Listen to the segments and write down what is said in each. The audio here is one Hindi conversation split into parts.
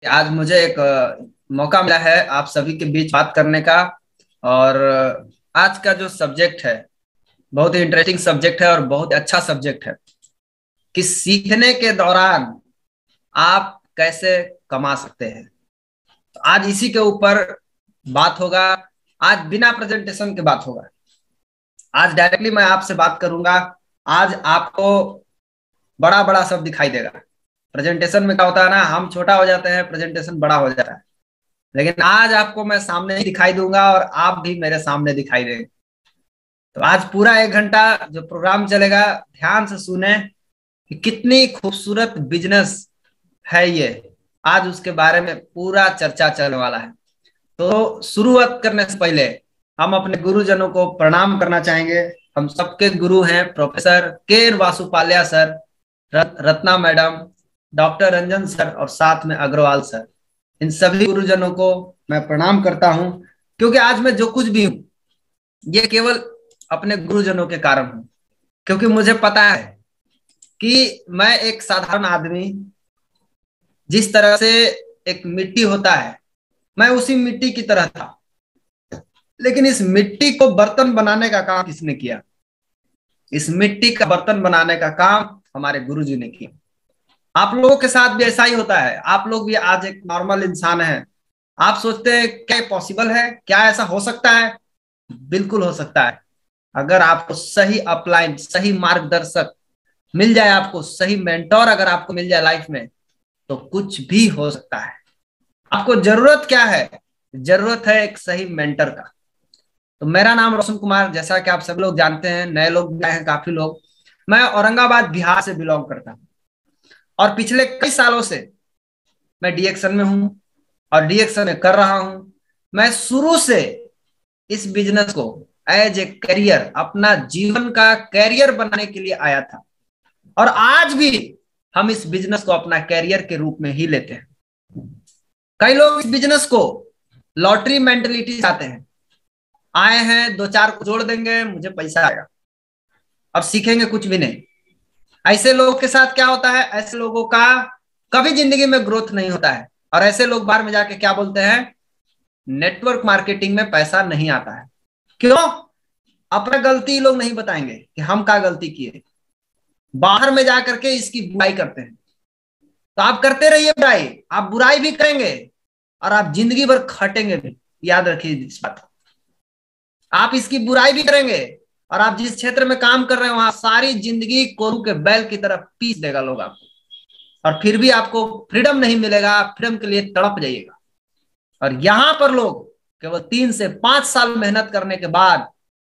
आज मुझे एक मौका मिला है आप सभी के बीच बात करने का। और आज का जो सब्जेक्ट है बहुत ही इंटरेस्टिंग सब्जेक्ट है और बहुत अच्छा सब्जेक्ट है कि सीखने के दौरान आप कैसे कमा सकते हैं। तो आज इसी के ऊपर बात होगा। आज बिना प्रेजेंटेशन के बात होगा। आज डायरेक्टली मैं आपसे बात करूंगा। आज आपको बड़ा बड़ा सब दिखाई देगा। प्रेजेंटेशन में क्या होता है ना, हम छोटा हो जाते हैं, प्रेजेंटेशन बड़ा हो जाता है। लेकिन आज आपको मैं सामने ही दिखाई दूंगा और आप भी मेरे सामने दिखाई देंगे। तो आज पूरा 1 घंटा जो प्रोग्राम चलेगा, ध्यान से सुने कि कितनी खूबसूरत बिजनेस है ये। आज उसके बारे में पूरा चर्चा चलने वाला है। तो शुरुआत करने से पहले हम अपने गुरुजनों को प्रणाम करना चाहेंगे। हम सबके गुरु हैं प्रोफेसर के Vasupalya sir, Ratna madam, doctor Ranjan sir और साथ में अग्रवाल सर। इन सभी गुरुजनों को मैं प्रणाम करता हूं, क्योंकि आज मैं जो कुछ भी हूं ये केवल अपने गुरुजनों के कारण हूं। क्योंकि मुझे पता है कि मैं एक साधारण आदमी, जिस तरह से एक मिट्टी होता है, मैं उसी मिट्टी की तरह था। लेकिन इस मिट्टी को बर्तन बनाने का काम किसने किया? इस मिट्टी का बर्तन बनाने का काम हमारे गुरुजी ने किया। आप लोगों के साथ भी ऐसा ही होता है। आप लोग भी आज एक नॉर्मल इंसान हैं। आप सोचते हैं क्या पॉसिबल है, क्या ऐसा हो सकता है? बिल्कुल हो सकता है। अगर आपको सही अपलाइन, सही मार्गदर्शक मिल जाए, आपको सही मेंटोर अगर आपको मिल जाए लाइफ में, तो कुछ भी हो सकता है। आपको जरूरत क्या है? जरूरत है एक सही मेंटर का। तो मेरा नाम रोशन कुमार, जैसा कि आप सब लोग जानते हैं, नए लोग भी आए हैं काफी लोग। मैं औरंगाबाद बिहार से बिलोंग करता हूँ और पिछले कई सालों से मैं डीएक्शन में हूँ और डीएक्शन में कर रहा हूँ। मैं शुरू से इस बिजनेस को एज ए करियर, अपना जीवन का करियर बनाने के लिए आया था। और आज भी हम इस बिजनेस को अपना करियर के रूप में ही लेते हैं। कई लोग इस बिजनेस को लॉटरी मेंटेलिटी से आते हैं। आए हैं, दो चार को जोड़ देंगे, मुझे पैसा आएगा, और सीखेंगे कुछ भी नहीं। ऐसे लोगों के साथ क्या होता है? ऐसे लोगों का कभी जिंदगी में ग्रोथ नहीं होता है। और ऐसे लोग बाहर में जाके क्या बोलते हैं? नेटवर्क मार्केटिंग में पैसा नहीं आता है। क्यों? अपना गलती लोग नहीं बताएंगे कि हम क्या गलती किए। बाहर में जाकर के इसकी बुराई करते हैं। तो आप करते रहिए बुराई, आप बुराई भी करेंगे और आप जिंदगी भर खटेंगे भी। याद रखिए इस बात को। आप इसकी बुराई भी करेंगे और आप जिस क्षेत्र में काम कर रहे हैं वहां सारी जिंदगी कोरू के बैल की तरफ पीस देगा लोग आपको। और फिर भी आपको फ्रीडम नहीं मिलेगा, आप फ्रीडम के लिए तड़प जाइएगा। और यहां पर लोग केवल 3 से 5 साल मेहनत करने के बाद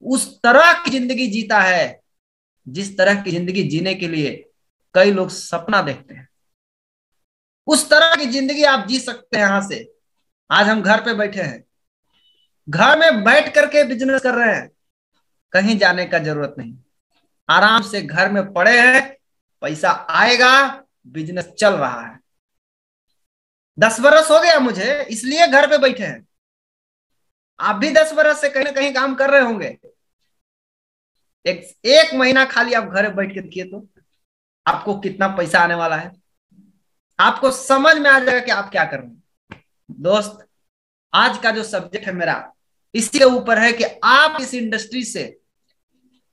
उस तरह की जिंदगी जीता है जिस तरह की जिंदगी जीने के लिए कई लोग सपना देखते हैं। उस तरह की जिंदगी आप जी सकते हैं यहां से। आज हम घर पे बैठे हैं, घर में बैठ करके बिजनेस कर रहे हैं। कहीं जाने का जरूरत नहीं, आराम से घर में पड़े हैं, पैसा आएगा, बिजनेस चल रहा है। 10 बरस हो गया मुझे, इसलिए घर पे बैठे हैं। आप भी 10 बरस से कहीं ना कहीं काम कर रहे होंगे। एक एक महीना खाली आप घर बैठ के देखिए तो आपको कितना पैसा आने वाला है। आपको समझ में आ जाएगा कि आप क्या कर रहे हैं। दोस्त, आज का जो सब्जेक्ट है मेरा, इसी के ऊपर है कि आप इस इंडस्ट्री से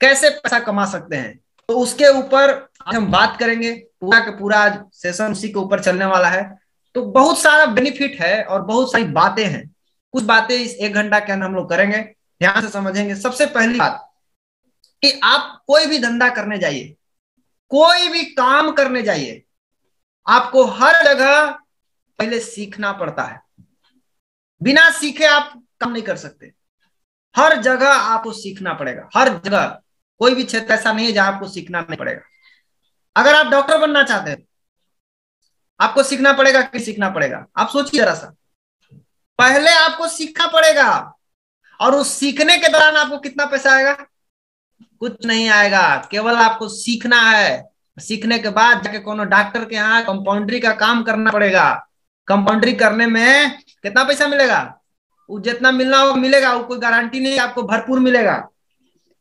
कैसे पैसा कमा सकते हैं। तो उसके ऊपर आज हम बात करेंगे। पूरा का पूरा आज सेशन उसी के ऊपर चलने वाला है। तो बहुत सारा बेनिफिट है और बहुत सारी बातें हैं। कुछ बातें इस 1 घंटा के अंदर हम लोग करेंगे, ध्यान से समझेंगे। सबसे पहली बात कि आप कोई भी धंधा करने जाइए, कोई भी काम करने जाइए, आपको हर जगह पहले सीखना पड़ता है। बिना सीखे आप काम नहीं कर सकते। हर जगह आपको सीखना पड़ेगा, हर जगह। कोई भी क्षेत्र ऐसा नहीं है जहां आपको सीखना नहीं पड़ेगा। अगर आप डॉक्टर बनना चाहते हैं, आपको सीखना पड़ेगा कि सीखना पड़ेगा? आप सोचिए जरा सा। पहले आपको सीखना पड़ेगा। और उस सीखने के दौरान आपको कितना पैसा आएगा? कुछ नहीं आएगा। केवल आपको सीखना है। सीखने के बाद जाके कोनो डॉक्टर के यहाँ कंपाउंड्री का काम करना पड़ेगा। कंपाउंड्री करने में कितना पैसा मिलेगा? वो जितना मिलना होगा मिलेगा, वो कोई गारंटी नहीं, आपको भरपूर मिलेगा।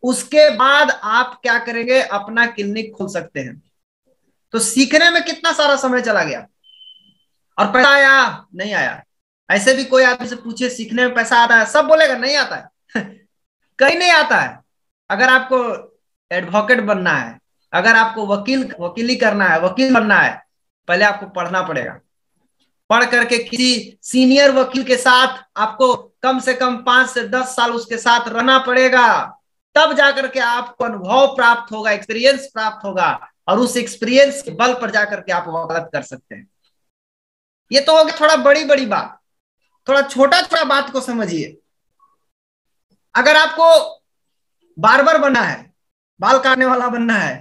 उसके बाद आप क्या करेंगे? अपना क्लिनिक खोल सकते हैं। तो सीखने में कितना सारा समय चला गया। और पैसा आया नहीं आया। ऐसे भी कोई आदमी से पूछे सीखने में पैसा आता है, सब बोलेगा नहीं आता है। कहीं नहीं आता है। अगर आपको एडवोकेट बनना है, अगर आपको वकीली करना है, वकील बनना है, पहले आपको पढ़ना पड़ेगा। पढ़ करके किसी सीनियर वकील के साथ आपको कम से कम 5 से 10 साल उसके साथ रहना पड़ेगा। तब जाकर के आपको अनुभव प्राप्त होगा, एक्सपीरियंस प्राप्त होगा, और उस एक्सपीरियंस के बल पर जाकर के आप वकालत कर सकते हैं। ये तो हो गया थोड़ा बड़ी बड़ी बात। थोड़ा छोटा छोटा बात को समझिए। अगर आपको बार्बर बनना है, बाल काटने वाला बनना है,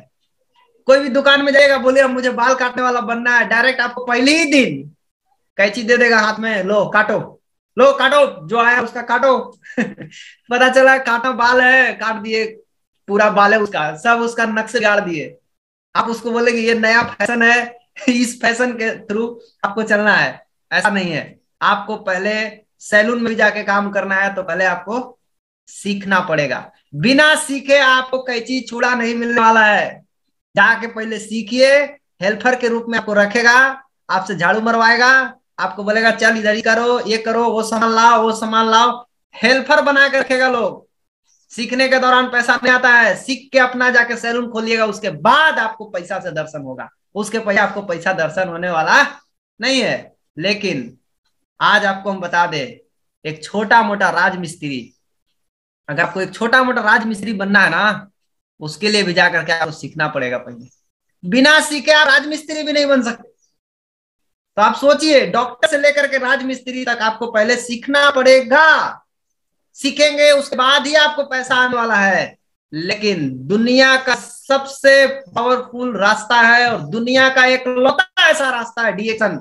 कोई भी दुकान में जाएगा, बोलेगा मुझे बाल काटने वाला बनना है, डायरेक्ट आपको पहले ही दिन कैंची दे देगा हाथ में, लो काटो, लो काटो, जो आया उसका काटो। पता चला काटा बाल है, काट दिए, पूरा बाल है उसका, सब उसका नक्शे गाड़ दिए। आप उसको बोलेंगे ये नया फैशन है, इस फैशन के थ्रू आपको चलना है। ऐसा नहीं है। आपको पहले सैलून में भी जाके काम करना है तो पहले आपको सीखना पड़ेगा। बिना सीखे आपको कैंची छुड़ा नहीं मिलने वाला है। जाके पहले सीखिए। हेल्पर के रूप में आपको रखेगा, आपसे झाड़ू मरवाएगा, आपको बोलेगा चल इधर ही करो, ये करो, वो सामान लाओ, वो सामान लाओ। हेल्पर बना के रखेगा लोग। सीखने के दौरान पैसा नहीं आता है। सीख के अपना जाके सैलून खोलिएगा, उसके बाद आपको पैसा से दर्शन होगा। उसके पहले आपको पैसा दर्शन होने वाला नहीं है। लेकिन आज आपको हम बता दें, एक छोटा मोटा राजमिस्त्री, अगर आपको एक छोटा मोटा राजमिस्त्री बनना है ना, उसके लिए भी जाकर के आपको सीखना पड़ेगा पहले। बिना सीखे आप राजमिस्त्री भी नहीं बन सकते। तो आप सोचिए, डॉक्टर से लेकर के राजमिस्त्री तक आपको पहले सीखना पड़ेगा। सीखेंगे उसके बाद ही आपको पैसा आने वाला है। लेकिन दुनिया का सबसे पावरफुल रास्ता है, और दुनिया का एक लौता ऐसा रास्ता है डीएक्शन,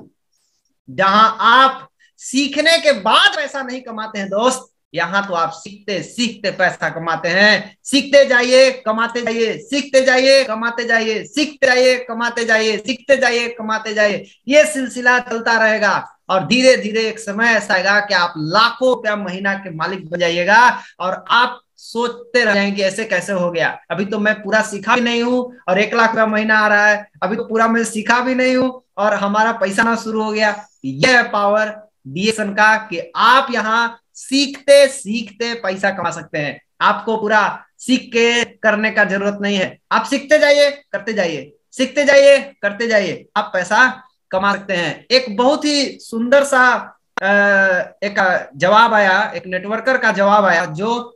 जहां आप सीखने के बाद पैसा नहीं कमाते हैं दोस्त। यहां तो आप सीखते सीखते पैसा कमाते हैं। सीखते जाइए, कमाते जाइए, सीखते जाइए, कमाते जाइए, सीखते जाइए, कमाते जाइए, सीखते जाइए, कमाते जाइए। ये सिलसिला चलता रहेगा, और धीरे धीरे एक समय ऐसा आएगा कि आप लाखों रुपया महीना के मालिक बन जाइएगा। और आप सोचते रह जाएंगे ऐसे कैसे हो गया, अभी तो मैं पूरा सीखा भी नहीं हूं और 1 लाख रुपया महीना आ रहा है, अभी तो पूरा मैं सीखा भी नहीं हूं और हमारा पैसा ना शुरू हो गया। यह है पावर डीएक्शन का, कि आप यहाँ सीखते सीखते पैसा कमा सकते हैं। आपको पूरा सीख के करने का जरूरत नहीं है। आप सीखते जाइए, करते जाइए, सीखते जाइए, करते जाइए, आप पैसा कमा सकते हैं। एक बहुत ही सुंदर सा एक जवाब आया, एक नेटवर्कर का जवाब आया जो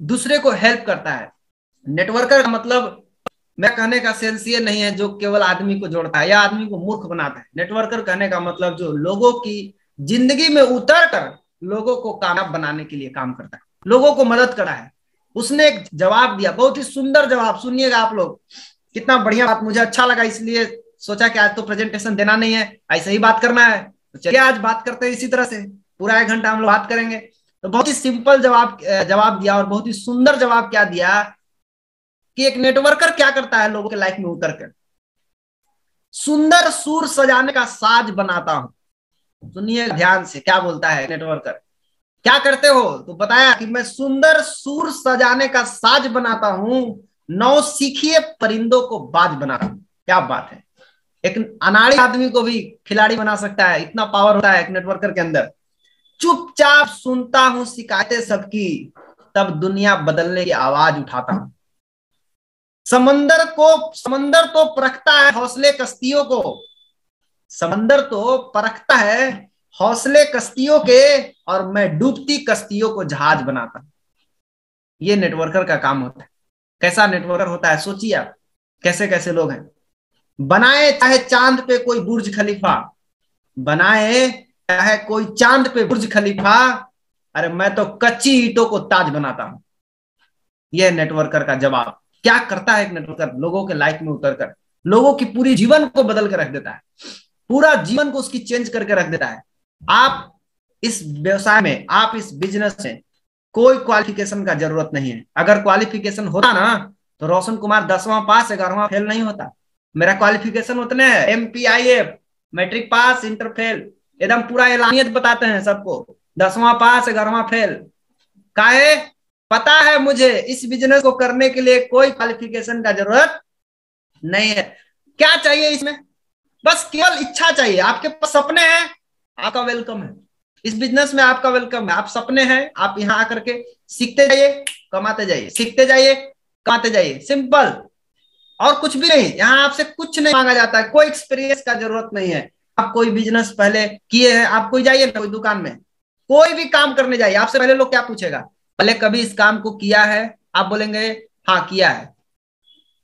दूसरे को हेल्प करता है। नेटवर्कर का मतलब, मैं कहने का सेंस ये नहीं है जो केवल आदमी को जोड़ता है या आदमी को मूर्ख बनाता है। नेटवर्कर कहने का मतलब जो लोगों की जिंदगी में उतर कर लोगों को कामयाब बनाने के लिए काम करता है, लोगों को मदद करता है। उसने एक जवाब दिया, बहुत ही सुंदर जवाब, सुनिएगा आप लोग। कितना बढ़िया बात, मुझे अच्छा लगा, इसलिए सोचा कि आज तो प्रेजेंटेशन देना नहीं है, ऐसे ही बात करना है। तो चलिए आज बात करते हैं इसी तरह से, पूरा 1 घंटा हम लोग बात करेंगे। तो बहुत ही सिंपल जवाब दिया, और बहुत ही सुंदर जवाब क्या दिया कि एक नेटवर्कर क्या करता है लोगों के लाइफ में उतर कर, सुंदर सुर सजाने का साज बनाता हूं। सुनिए ध्यान से, क्या बोलता है नेटवर्कर, क्या करते हो? तो बताया कि मैं सुंदर सुर सजाने का साज बनाता हूं, नौसिखिए परिंदों को बाज बनाता हूं। क्या बात है! एक अनाड़ी आदमी को भी खिलाड़ी बना सकता है, इतना पावर होता है एक नेटवर्कर के अंदर। चुपचाप सुनता हूं शिकायतें सबकी, तब दुनिया बदलने की आवाज उठाता हूं। समंदर तो परखता है हौसले कश्तियों को, समंदर तो परखता है हौसले कश्तियों के, और मैं डूबती कश्तियों को जहाज बनाता हूं। ये नेटवर्कर का काम होता है। कैसा नेटवर्कर होता है सोचिए आप, कैसे कैसे लोग हैं। बनाए चाहे चांद पे कोई बुर्ज खलीफा, बनाए चाहे कोई चांद पे बुर्ज खलीफा, अरे मैं तो कच्ची ईंटों को ताज बनाता हूं। यह नेटवर्कर का जवाब। क्या करता है एक नेटवर्कर? लोगों के लाइफ में उतरकर लोगों की पूरी जीवन को बदल कर रख देता है, पूरा जीवन को उसकी चेंज करके रख देता है। आप इस व्यवसाय में, आप इस बिजनेस में कोई क्वालिफिकेशन का जरूरत नहीं है। अगर क्वालिफिकेशन होता ना तो रोशन कुमार 10वां पास 11वां फेल नहीं होता। मेरा क्वालिफिकेशन उतने है, MPIF, matric pass, inter fail, एकदम पूरा एलानियत बताते हैं सबको, 10वां पास 11वां फेल। काहे? पता है मुझे इस बिजनेस को करने के लिए कोई क्वालिफिकेशन का जरूरत नहीं है। क्या चाहिए इसमें? बस केवल इच्छा चाहिए। आपके पास सपने हैं, आपका वेलकम है, इस बिजनेस में आपका वेलकम है। आप सपने हैं, आप यहाँ आकर के सीखते जाइए, कमाते जाइए, सीखते जाइए, कमाते जाइए, सिंपल। और कुछ भी नहीं, यहाँ आपसे कुछ नहीं मांगा जाता है, कोई एक्सपीरियंस का जरूरत नहीं है। आप कोई बिजनेस पहले किए हैं, आप कोई जाइए ना कोई दुकान में, कोई भी काम करने जाइए, आपसे पहले लोग क्या पूछेगा, पहले कभी इस काम को किया है? आप बोलेंगे हाँ किया है,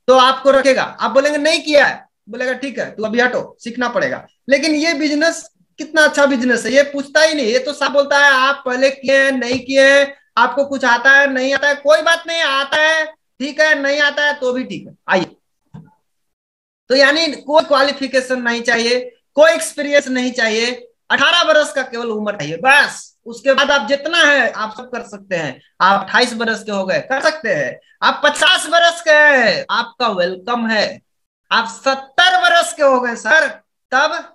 तो आपको रखेगा। आप बोलेंगे नहीं किया है, बोलेगा ठीक है तू अभी हटो, सीखना पड़ेगा। लेकिन ये बिजनेस कितना अच्छा बिजनेस है, ये पूछता ही नहीं, ये तो सब बोलता है आप पहले किए हैं नहीं किए हैं, आपको कुछ आता है नहीं आता है, कोई बात नहीं, आता है ठीक है, नहीं आता है तो भी ठीक है, आइए। तो यानी कोई क्वालिफिकेशन नहीं चाहिए, कोई एक्सपीरियंस नहीं चाहिए, 18 वर्ष का केवल उम्र चाहिए बस। उसके बाद आप जितना है आप सब कर सकते हैं। आप 28 वर्ष के हो गए, कर सकते हैं। आप 50 वर्ष के हैं, आपका वेलकम है। आप 70 वर्ष के हो गए सर, तब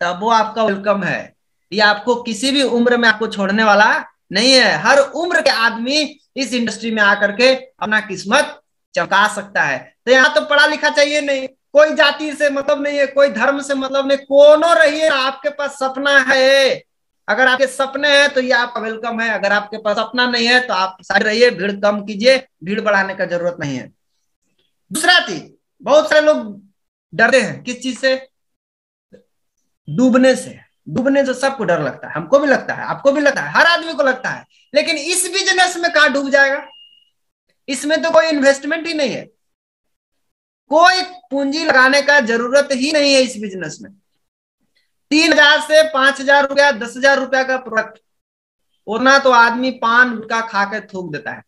तब वो आपका वेलकम है। ये आपको किसी भी उम्र में आपको छोड़ने वाला नहीं है। हर उम्र के आदमी इस इंडस्ट्री में आकर के अपना किस्मत चमका सकता है। तो यहाँ तो पढ़ा लिखा चाहिए नहीं, कोई जाति से मतलब नहीं है, कोई धर्म से मतलब नहीं, कोनो रहिए, आपके पास सपना है, अगर आपके सपने हैं तो ये आपका वेलकम है। अगर आपके पास सपना नहीं है तो आप साइड रहिए, भीड़ कम कीजिए, भीड़ बढ़ाने का जरूरत नहीं है। दूसरा चीज, बहुत सारे लोग डरते हैं किस चीज से? डूबने से। डूबने से सबको डर लगता है, हमको भी लगता है, आपको भी लगता है, हर आदमी को लगता है। लेकिन इस बिजनेस में कहाँ डूब जाएगा? इसमें तो कोई इन्वेस्टमेंट ही नहीं है, कोई पूंजी लगाने का जरूरत ही नहीं है इस बिजनेस में। 3,000 से 5,000 रुपया, 10,000 रुपया का प्रोडक्ट, उतना तो आदमी पान गुटखा खा के थूक देता है,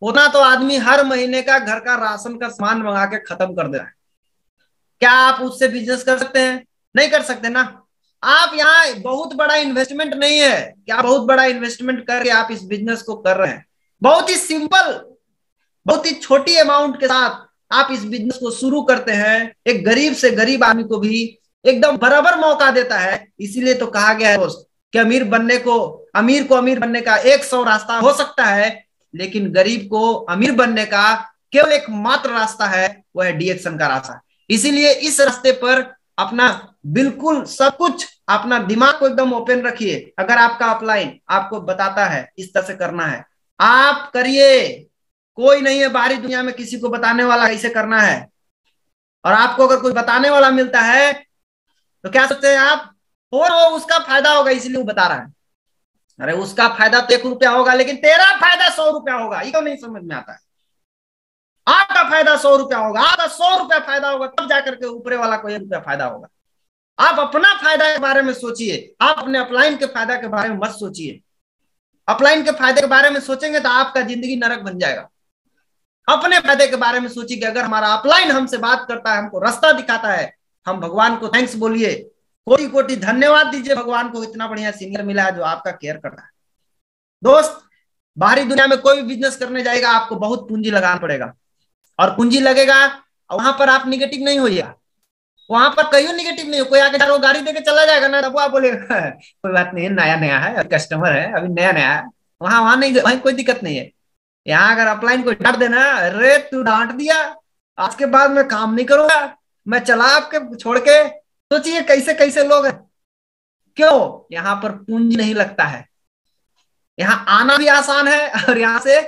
उतना तो आदमी हर महीने का घर का राशन का सामान मंगा के खत्म कर देता है। क्या आप उससे बिजनेस कर सकते हैं? नहीं कर सकते ना। आप यहाँ बहुत बड़ा इन्वेस्टमेंट नहीं है, क्या बहुत बड़ा इन्वेस्टमेंट करके आप इस बिजनेस को कर रहे हैं? बहुत ही सिंपल, बहुत ही छोटी अमाउंट के साथ आप इस बिजनेस को शुरू करते हैं। एक गरीब से गरीब आदमी को भी एकदम बराबर मौका देता है। इसीलिए तो कहा गया है दोस्त कि अमीर को अमीर बनने का 100 रास्ता हो सकता है, लेकिन गरीब को अमीर बनने का केवल एक मात्र रास्ता है, वह है डीएक्शन का रास्ता। इसीलिए इस रास्ते पर अपना बिल्कुल सब कुछ, अपना दिमाग को एकदम ओपन रखिए। अगर आपका अपलाइन आपको बताता है इस तरह से करना है, आप करिए। कोई नहीं है बाहरी दुनिया में किसी को बताने वाला कैसे करना है। और आपको अगर कोई बताने वाला मिलता है तो क्या सोचते हैं आप? हो उसका फायदा होगा इसलिए वो बता रहा है। अरे उसका फायदा तो 1 रुपया होगा, लेकिन तेरा फायदा 100 रुपया होगा, ये क्यों नहीं समझ में आता है? आपका फायदा 100 रुपया होगा, आपका 100 रुपया फायदा होगा, तब जाकर के ऊपरे वाला को 1 रुपया फायदा होगा। आप अपना फायदा के बारे में सोचिए, आप अपने अपलाइन के फायदा के बारे में मत सोचिए। अपलाइन के फायदे के बारे में सोचेंगे तो आपका जिंदगी नरक बन जाएगा। अपने फायदे के बारे में सोचिए कि अगर हमारा अपलाइन हमसे बात करता है, हमको रास्ता दिखाता है, हम भगवान को थैंक्स बोलिए, कोटि कोटि धन्यवाद दीजिए भगवान को, इतना बढ़िया सीनियर मिला है जो आपका केयर करता है। दोस्त, बाहरी दुनिया में कोई भी बिजनेस करने जाएगा आपको बहुत पूंजी लगाना पड़ेगा, और पूंजी लगेगा वहां पर आप निगेटिव नहीं होइएगा। वहां पर कहीं निगेटिव नहीं हो, कोई आके चारों गाड़ी देके चला जाएगा ना, तब आप बोलेगा कोई बात नहीं, नया नया है, कस्टमर है, अभी नया नया है। वहां वहां नहीं, वहीं कोई दिक्कत नहीं है। यहाँ अगर अपलाइन को डांट देना, अरे तू डांट दिया, आज के बाद मैं काम नहीं करूंगा, मैं चला आपके छोड़ के। सोचिए कैसे कैसे लोग हैं। क्यों? यहाँ पर पूंजी नहीं लगता है। यहाँ आना भी आसान है और यहाँ से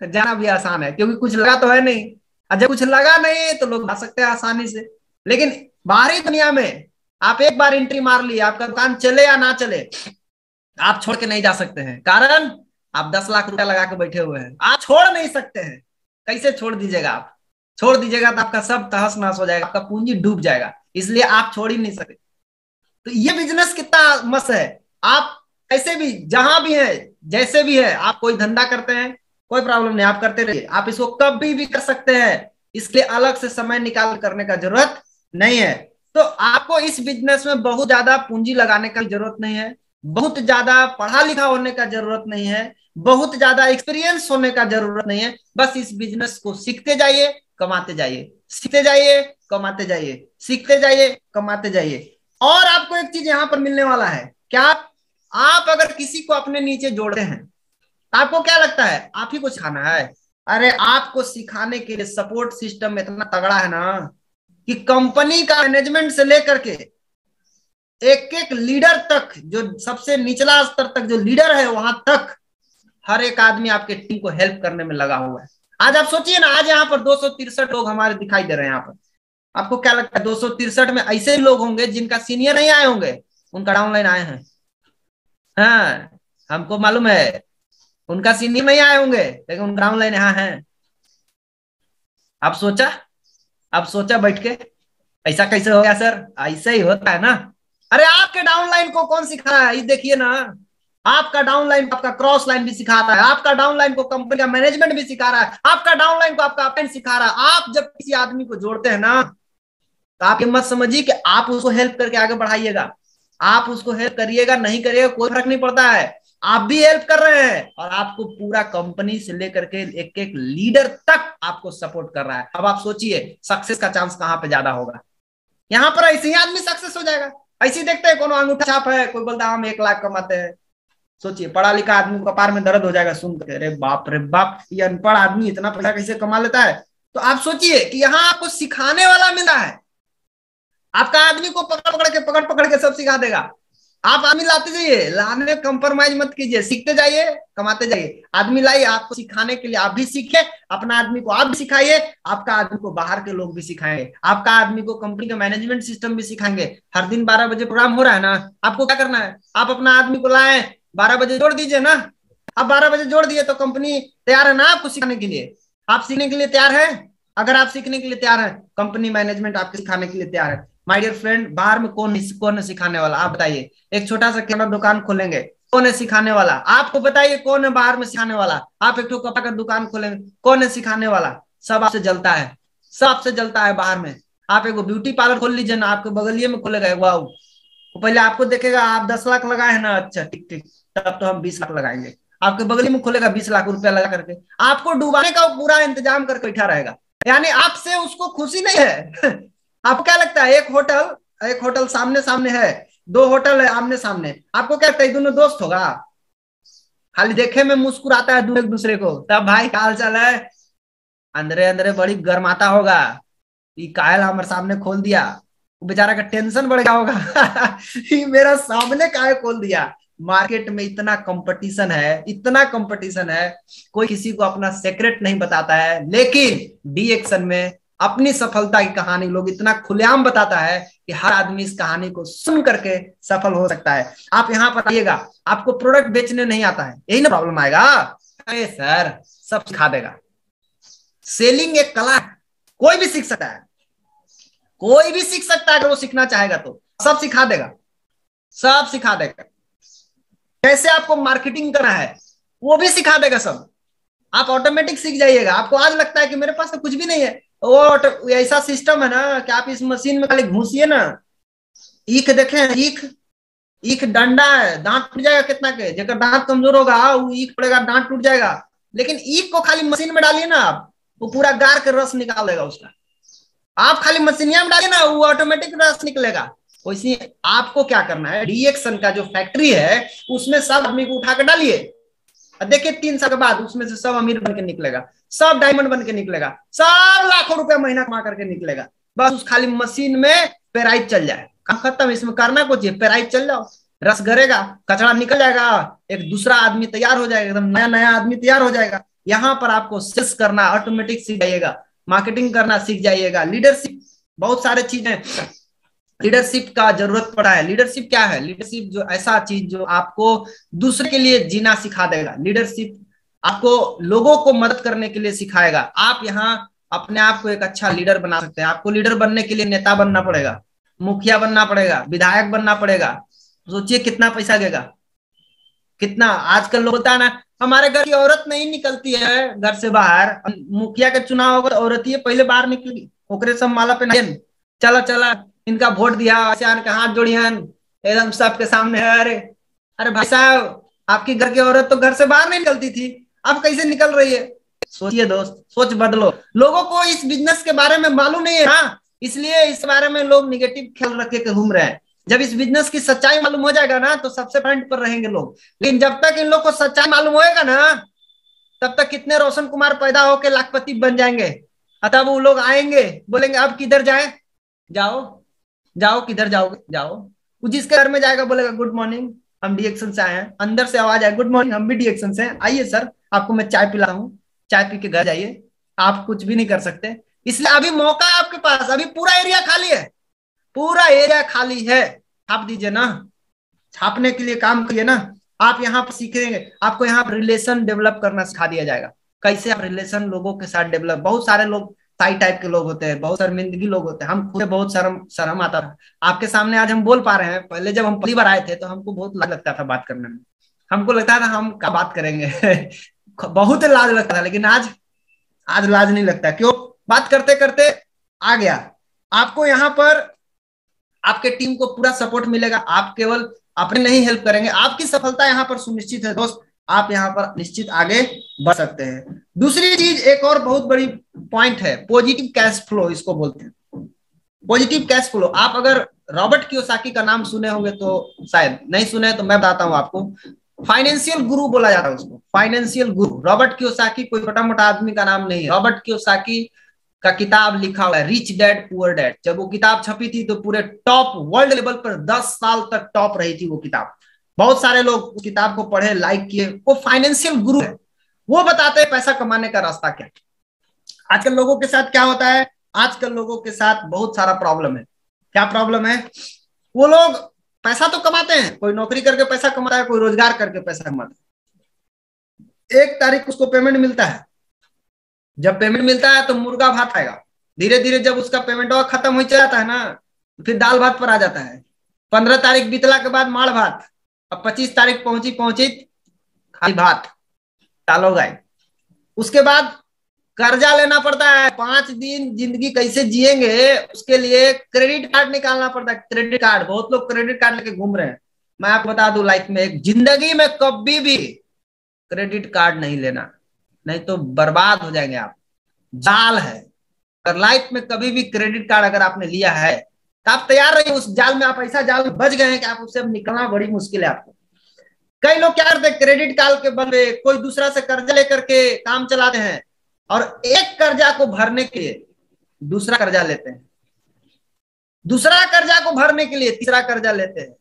जाना भी आसान है, क्योंकि कुछ लगा तो है नहीं। और जब कुछ लगा नहीं तो लोग आ सकते हैं आसानी से। लेकिन बाहरी दुनिया में आप एक बार एंट्री मार ली, आपका दुकान चले या ना चले, आप छोड़ के नहीं जा सकते हैं। कारण आप 10 लाख रुपया लगा के बैठे हुए हैं, आप छोड़ नहीं सकते हैं। कैसे छोड़ दीजिएगा? आप छोड़ दीजिएगा तो आपका सब तहस नहस हो जाएगा, आपका पूंजी डूब जाएगा, इसलिए आप छोड़ ही नहीं सकते। तो ये बिजनेस कितना मस्त है। आप कैसे भी, जहां भी है, जैसे भी है, आप कोई धंधा करते हैं, कोई प्रॉब्लम नहीं, आप करते रहिए। आप इसको कभी भी कर सकते हैं, इसके अलग से समय निकाल करने का जरूरत नहीं है। तो आपको इस बिजनेस में बहुत ज्यादा पूंजी लगाने का जरूरत नहीं है, बहुत ज्यादा पढ़ा लिखा होने का जरूरत नहीं है, बहुत ज्यादा एक्सपीरियंस होने का जरूरत नहीं है। बस इस बिजनेस को सीखते जाइए, कमाते जाइए, सीखते जाइए, कमाते जाइए, सीखते जाइए, कमाते जाइए। और आपको एक चीज यहां पर मिलने वाला है, क्या? आप अगर किसी को अपने नीचे जोड़ते हैं, आपको क्या लगता है आप ही को सिखाना है? अरे आपको सिखाने के लिए सपोर्ट सिस्टम इतना तगड़ा है ना, कि कंपनी का मैनेजमेंट से लेकर के एक एक लीडर तक, जो सबसे निचला स्तर तक जो लीडर है वहां तक हर एक आदमी आपके टीम को हेल्प करने में लगा हुआ है। आज आप सोचिए ना, आज यहाँ पर 263 लोग हमारे दिखाई दे रहे हैं यहाँ पर। आपको क्या लगता है 263 में ऐसे लोग होंगे जिनका सीनियर नहीं आए होंगे, उनका डाउनलाइन आए हैं? हाँ, हमको मालूम है उनका सीनियर नहीं आए होंगे, लेकिन उनका डाउनलाइन यहाँ है। आप सोचा, आप सोचा बैठ के ऐसा कैसे हो गया सर? ऐसे ही होता है ना। अरे आपके डाउनलाइन को कौन सिखा रहा है? ये देखिए ना, आपका डाउनलाइन आपका क्रॉस लाइन भी सिखा रहा है, आपका डाउनलाइन को कंपनी का मैनेजमेंट भी सिखा रहा है, आपका डाउनलाइन को आपका अपेंड सिखा रहा है। आप जब किसी आदमी को जोड़ते हैं ना, तो आप ये मत समझिए कि आप उसको हेल्प करके आगे बढ़ाइएगा। आप उसको हेल्प करिएगा नहीं करिएगा कोई फर्क नहीं पड़ता है, आप भी हेल्प कर रहे हैं और आपको पूरा कंपनी से लेकर के एक एक लीडर तक आपको सपोर्ट कर रहा है। अब आप सोचिए सक्सेस का चांस कहां पे ज्यादा होगा? यहाँ पर ऐसे ही आदमी सक्सेस हो जाएगा। ऐसे ही देखते हैं, कोनो अंगूठा छाप है, कोई बोलता है हम 1 लाख कमाते हैं। सोचिए पढ़ा लिखा आदमी को कपार में दर्द हो जाएगा सुन के, अरे बाप रे बाप, ये अनपढ़ आदमी इतना पैसा कैसे कमा लेता है। तो आप सोचिए कि यहाँ आपको सिखाने वाला मिला है। आपका आदमी को पकड़ पकड़ के सब सिखा देगा। आप आदमी लाते जाइए, लाने में कंप्रोमाइज मत कीजिए, सीखते जाइए, कमाते जाइए। आदमी लाइए आपको सिखाने के लिए, आप भी सीखे, अपना आदमी को आप भी सिखाइए, आपका आदमी को बाहर के लोग भी सिखाएंगे, आपका आदमी को कंपनी का मैनेजमेंट सिस्टम भी सिखाएंगे। हर दिन 12 बजे प्रोग्राम हो रहा है ना, आपको क्या करना है? आप अपना आदमी को लाए, 12 बजे जोड़ दीजिए ना। आप 12 बजे जोड़ दिए तो कंपनी तैयार है ना आपको सिखाने के लिए। आप सीखने के लिए तैयार है? अगर आप सीखने के लिए तैयार है, कंपनी मैनेजमेंट आपके सिखाने के लिए तैयार है। माय डियर फ्रेंड, बाहर में कौन है सिखाने वाला? आप बताइए। एक छोटा सा किराना दुकान खोलेंगे, कौन है सिखाने वाला? आपको बताइए कौन है बाहर में सिखाने वाला? आप एक कपड़ा का दुकान खोलेंगे, कौन है सिखाने वाला? सब आपसे जलता है, सब आपसे जलता है बाहर में। आप एक ब्यूटी पार्लर खोल लीजिए ना, आपके बगलिए में खोलेगा, वाह, वो पहले आपको देखेगा आप 10 लाख लगाए हैं ना, अच्छा ठीक ठीक, तब तो हम 20 लाख लगाएंगे। आपके बगल में खोलेगा 20 लाख रुपया लगा करके, आपको डुबाने का पूरा इंतजाम करके बैठा रहेगा। यानी आपसे उसको खुशी नहीं है। आपको क्या लगता है एक होटल सामने सामने है, 2 होटल है आमने सामने, आपको क्या लगता है दोनों दोस्त होगा? खाली देखे में मुस्कुराता है एक दूसरे को, तब भाई क्या हाल चाल है, अंदरे अंदरे बड़ी गर्माता होगा, ये कायल हमारे सामने खोल दिया। वो बेचारा का टेंशन बढ़ गया होगा। ये मेरा सामने काहे खोल दिया। मार्केट में इतना कंपटीशन है, इतना कंपटीशन है, कोई किसी को अपना सीक्रेट नहीं बताता है, लेकिन डी एक्शन में अपनी सफलता की कहानी लोग इतना खुलेआम बताता है कि हर आदमी इस कहानी को सुन करके सफल हो सकता है। आप यहाँ पर आइएगा, आपको प्रोडक्ट बेचने नहीं आता है, यही ना प्रॉब्लम आएगा। अरे सर सब सिखा देगा। सेलिंग एक कला है, कोई भी सीख सकता है, कोई भी सीख सकता है, अगर वो सीखना चाहेगा तो सब सिखा देगा, सब सिखा देगा। कैसे आपको मार्केटिंग करना है वो भी सिखा देगा सब। आप ऑटोमेटिक सीख जाइएगा। आपको आज लगता है कि मेरे पास तो कुछ भी नहीं है, वो ऐसा सिस्टम है ना कि आप इस मशीन में खाली घुसिए ना, ईख देखे, ईख ईख डंडा है, दांत टूट जाएगा कितना के, जेकर दांत कमजोर होगा वो ईख पड़ेगा, दांत टूट जाएगा। लेकिन ईख को खाली मशीन में डालिए ना आप, वो पूरा गार के रस निकाल देगा उसका। आप खाली मशीनिया में डालिए ना, वो ऑटोमेटिक रस निकलेगा। वैसे आपको क्या करना है, रिएक्शन का जो फैक्ट्री है उसमें सब आदमी को उठा कर डालिए, देखिए 3 साल के बाद उसमें से सब अमीर बन के निकलेगा, सब डायमंड बन के निकलेगा, सब लाखों रुपया महीना कमा करके निकलेगा। बस उस खाली मशीन में पेराइज चल जाए, काम खत्म। इसमें करना कुछ है, पेराइज चल जाओ, रस गरेगा, कचरा निकल जाएगा, एक दूसरा आदमी तैयार हो जाएगा, एकदम नया नया आदमी तैयार हो जाएगा। यहाँ पर आपको सेल्स करना ऑटोमेटिक सीख जाइएगा, मार्केटिंग करना सीख जाइएगा, लीडरशिप, बहुत सारे चीजें लीडरशिप का जरूरत पड़ा है। लीडरशिप क्या है? लीडरशिप जो ऐसा चीज जो आपको दूसरे के लिए जीना सिखा देगा। लीडरशिप आपको लोगों को मदद करने के लिए सिखाएगा। आप यहाँ अपने आप को एक अच्छा लीडर बना सकते हैं। आपको लीडर बनने के लिए नेता बनना पड़ेगा, मुखिया बनना पड़ेगा, विधायक बनना पड़ेगा। सोचिए कितना पैसा लगेगा, कितना। आजकल लोग बोलता है ना हमारे घर की औरत नहीं निकलती है घर से बाहर, मुखिया के चुनाव होगा तो औरत ही पहले बाहर निकलेगी, ओकरे सब माला पे नहीं, चला चला इनका वोट दिया, आसियान के हाथ जोड़ियन एकदम सबके सामने है। अरे अरे भाई साहब, आपकी घर की औरत तो घर से बाहर नहीं निकलती थी, अब कैसे निकल रही है? सोचिए दोस्त, सोच बदलो। लोगों को इस बिजनेस के बारे में मालूम नहीं है ना, इसलिए इस बारे में लोग निगेटिव ख्याल रख के घूम रहे हैं। जब इस बिजनेस की सच्चाई मालूम हो जाएगा ना तो सबसे फ्रंट पर रहेंगे लोग। लेकिन जब तक इन लोग को सच्चाई मालूम होएगा ना, तब तक कितने रोशन कुमार पैदा होकर लाखपति बन जाएंगे। अतः वो लोग आएंगे, बोलेंगे अब किधर जाए, जाओ जाओ, किधर जाओगे जाओ, वो जिसके घर में जाएगा बोलेगा गुड मॉर्निंग, हम डीएक्शन से आए हैं, अंदर से आवाज आए गुड मॉर्निंग, हम भी डीएक्शन से हैं, आइए सर आपको मैं चाय पिलाता हूँ, चाय पी के घर जाइए। आप कुछ भी नहीं कर सकते। इसलिए अभी मौका है आपके पास, अभी पूरा एरिया खाली है, पूरा एरिया खाली है, छाप दीजिए ना, छापने के लिए काम करिए ना। आप यहाँ पर सीखेंगे, आपको यहाँ पर रिलेशन डेवलप करना सिखा दिया जाएगा, कैसे आप रिलेशन लोगों के साथ डेवलप। बहुत सारे लोग साई टाइप के लोग होते हैं, बहुत शर्मिंदगी लोग होते हैं, हम खुद बहुत शर्म शर्म आता था। आपके सामने आज हम बोल पा रहे हैं, पहले जब हम पहली बार आए थे तो हमको बहुत लाज लगता था बात करने में, हमको लगता था हम क्या बात करेंगे बहुत लाज लगता था, लेकिन आज आज लाज नहीं लगता। क्यों? बात करते करते आ गया। आपको यहाँ पर आपके टीम को पूरा सपोर्ट मिलेगा, आप केवल अपने नहीं हेल्प करेंगे, आपकी सफलता यहाँ पर सुनिश्चित है दोस्त, आप यहाँ पर निश्चित आगे बढ़ सकते हैं। दूसरी चीज एक और बहुत बड़ी पॉइंट है, पॉजिटिव कैश फ्लो इसको बोलते हैं। पॉजिटिव कैश फ्लो, आप अगर रॉबर्ट कियोसाकी का नाम सुने होंगे तो शायद नहीं सुने, तो मैं बताता हूं आपको। फाइनेंशियल गुरु बोला जाता है उसको, फाइनेंशियल गुरु। रॉबर्ट कियोसाकी कोई छोटा मोटा आदमी का नाम नहीं है। रॉबर्ट कियोसाकी का किताब लिखा हुआ है रिच डैड पुअर डैड। जब वो किताब छपी थी तो पूरे टॉप वर्ल्ड लेवल पर 10 साल तक टॉप रही थी वो किताब। बहुत सारे लोग उस किताब को पढ़े, लाइक किए। वो फाइनेंशियल गुरु है, वो बताते हैं पैसा कमाने का रास्ता क्या। आजकल लोगों के साथ क्या होता है, आजकल लोगों के साथ बहुत सारा प्रॉब्लम है। क्या प्रॉब्लम है? वो लोग पैसा तो कमाते हैं, कोई नौकरी करके पैसा कमाता है, कोई रोजगार करके पैसा कमाता है। 1 तारीख उसको पेमेंट मिलता है, जब पेमेंट मिलता है तो मुर्गा भात आएगा। धीरे धीरे जब उसका पेमेंट खत्म हो जाता है ना, फिर दाल भात पर आ जाता है। 15 तारीख बीतला के बाद माड़ भात, अब 25 तारीख पहुंची खाली भात, चालो गाय। उसके बाद कर्जा लेना पड़ता है, 5 दिन जिंदगी कैसे जिएंगे उसके लिए क्रेडिट कार्ड निकालना पड़ता है। क्रेडिट कार्ड, बहुत लोग क्रेडिट कार्ड लेके घूम रहे हैं। मैं आपको बता दूं, लाइफ में एक जिंदगी में कभी भी क्रेडिट कार्ड नहीं लेना, नहीं तो बर्बाद हो जाएंगे आप। जाल है, अगर लाइफ में कभी भी क्रेडिट कार्ड अगर आपने लिया है तो आप तैयार रहिए, उस जाल में आप ऐसा जाल में बच गए हैं कि आप उससे निकलना बड़ी मुश्किल है आपको। कई लोग क्या करते हैं, क्रेडिट कार्ड के बदले कोई दूसरा से कर्जा लेकर के काम चलाते हैं, और एक कर्जा को भरने के लिए दूसरा कर्जा लेते हैं, दूसरा कर्जा को भरने के लिए तीसरा कर्जा लेते हैं,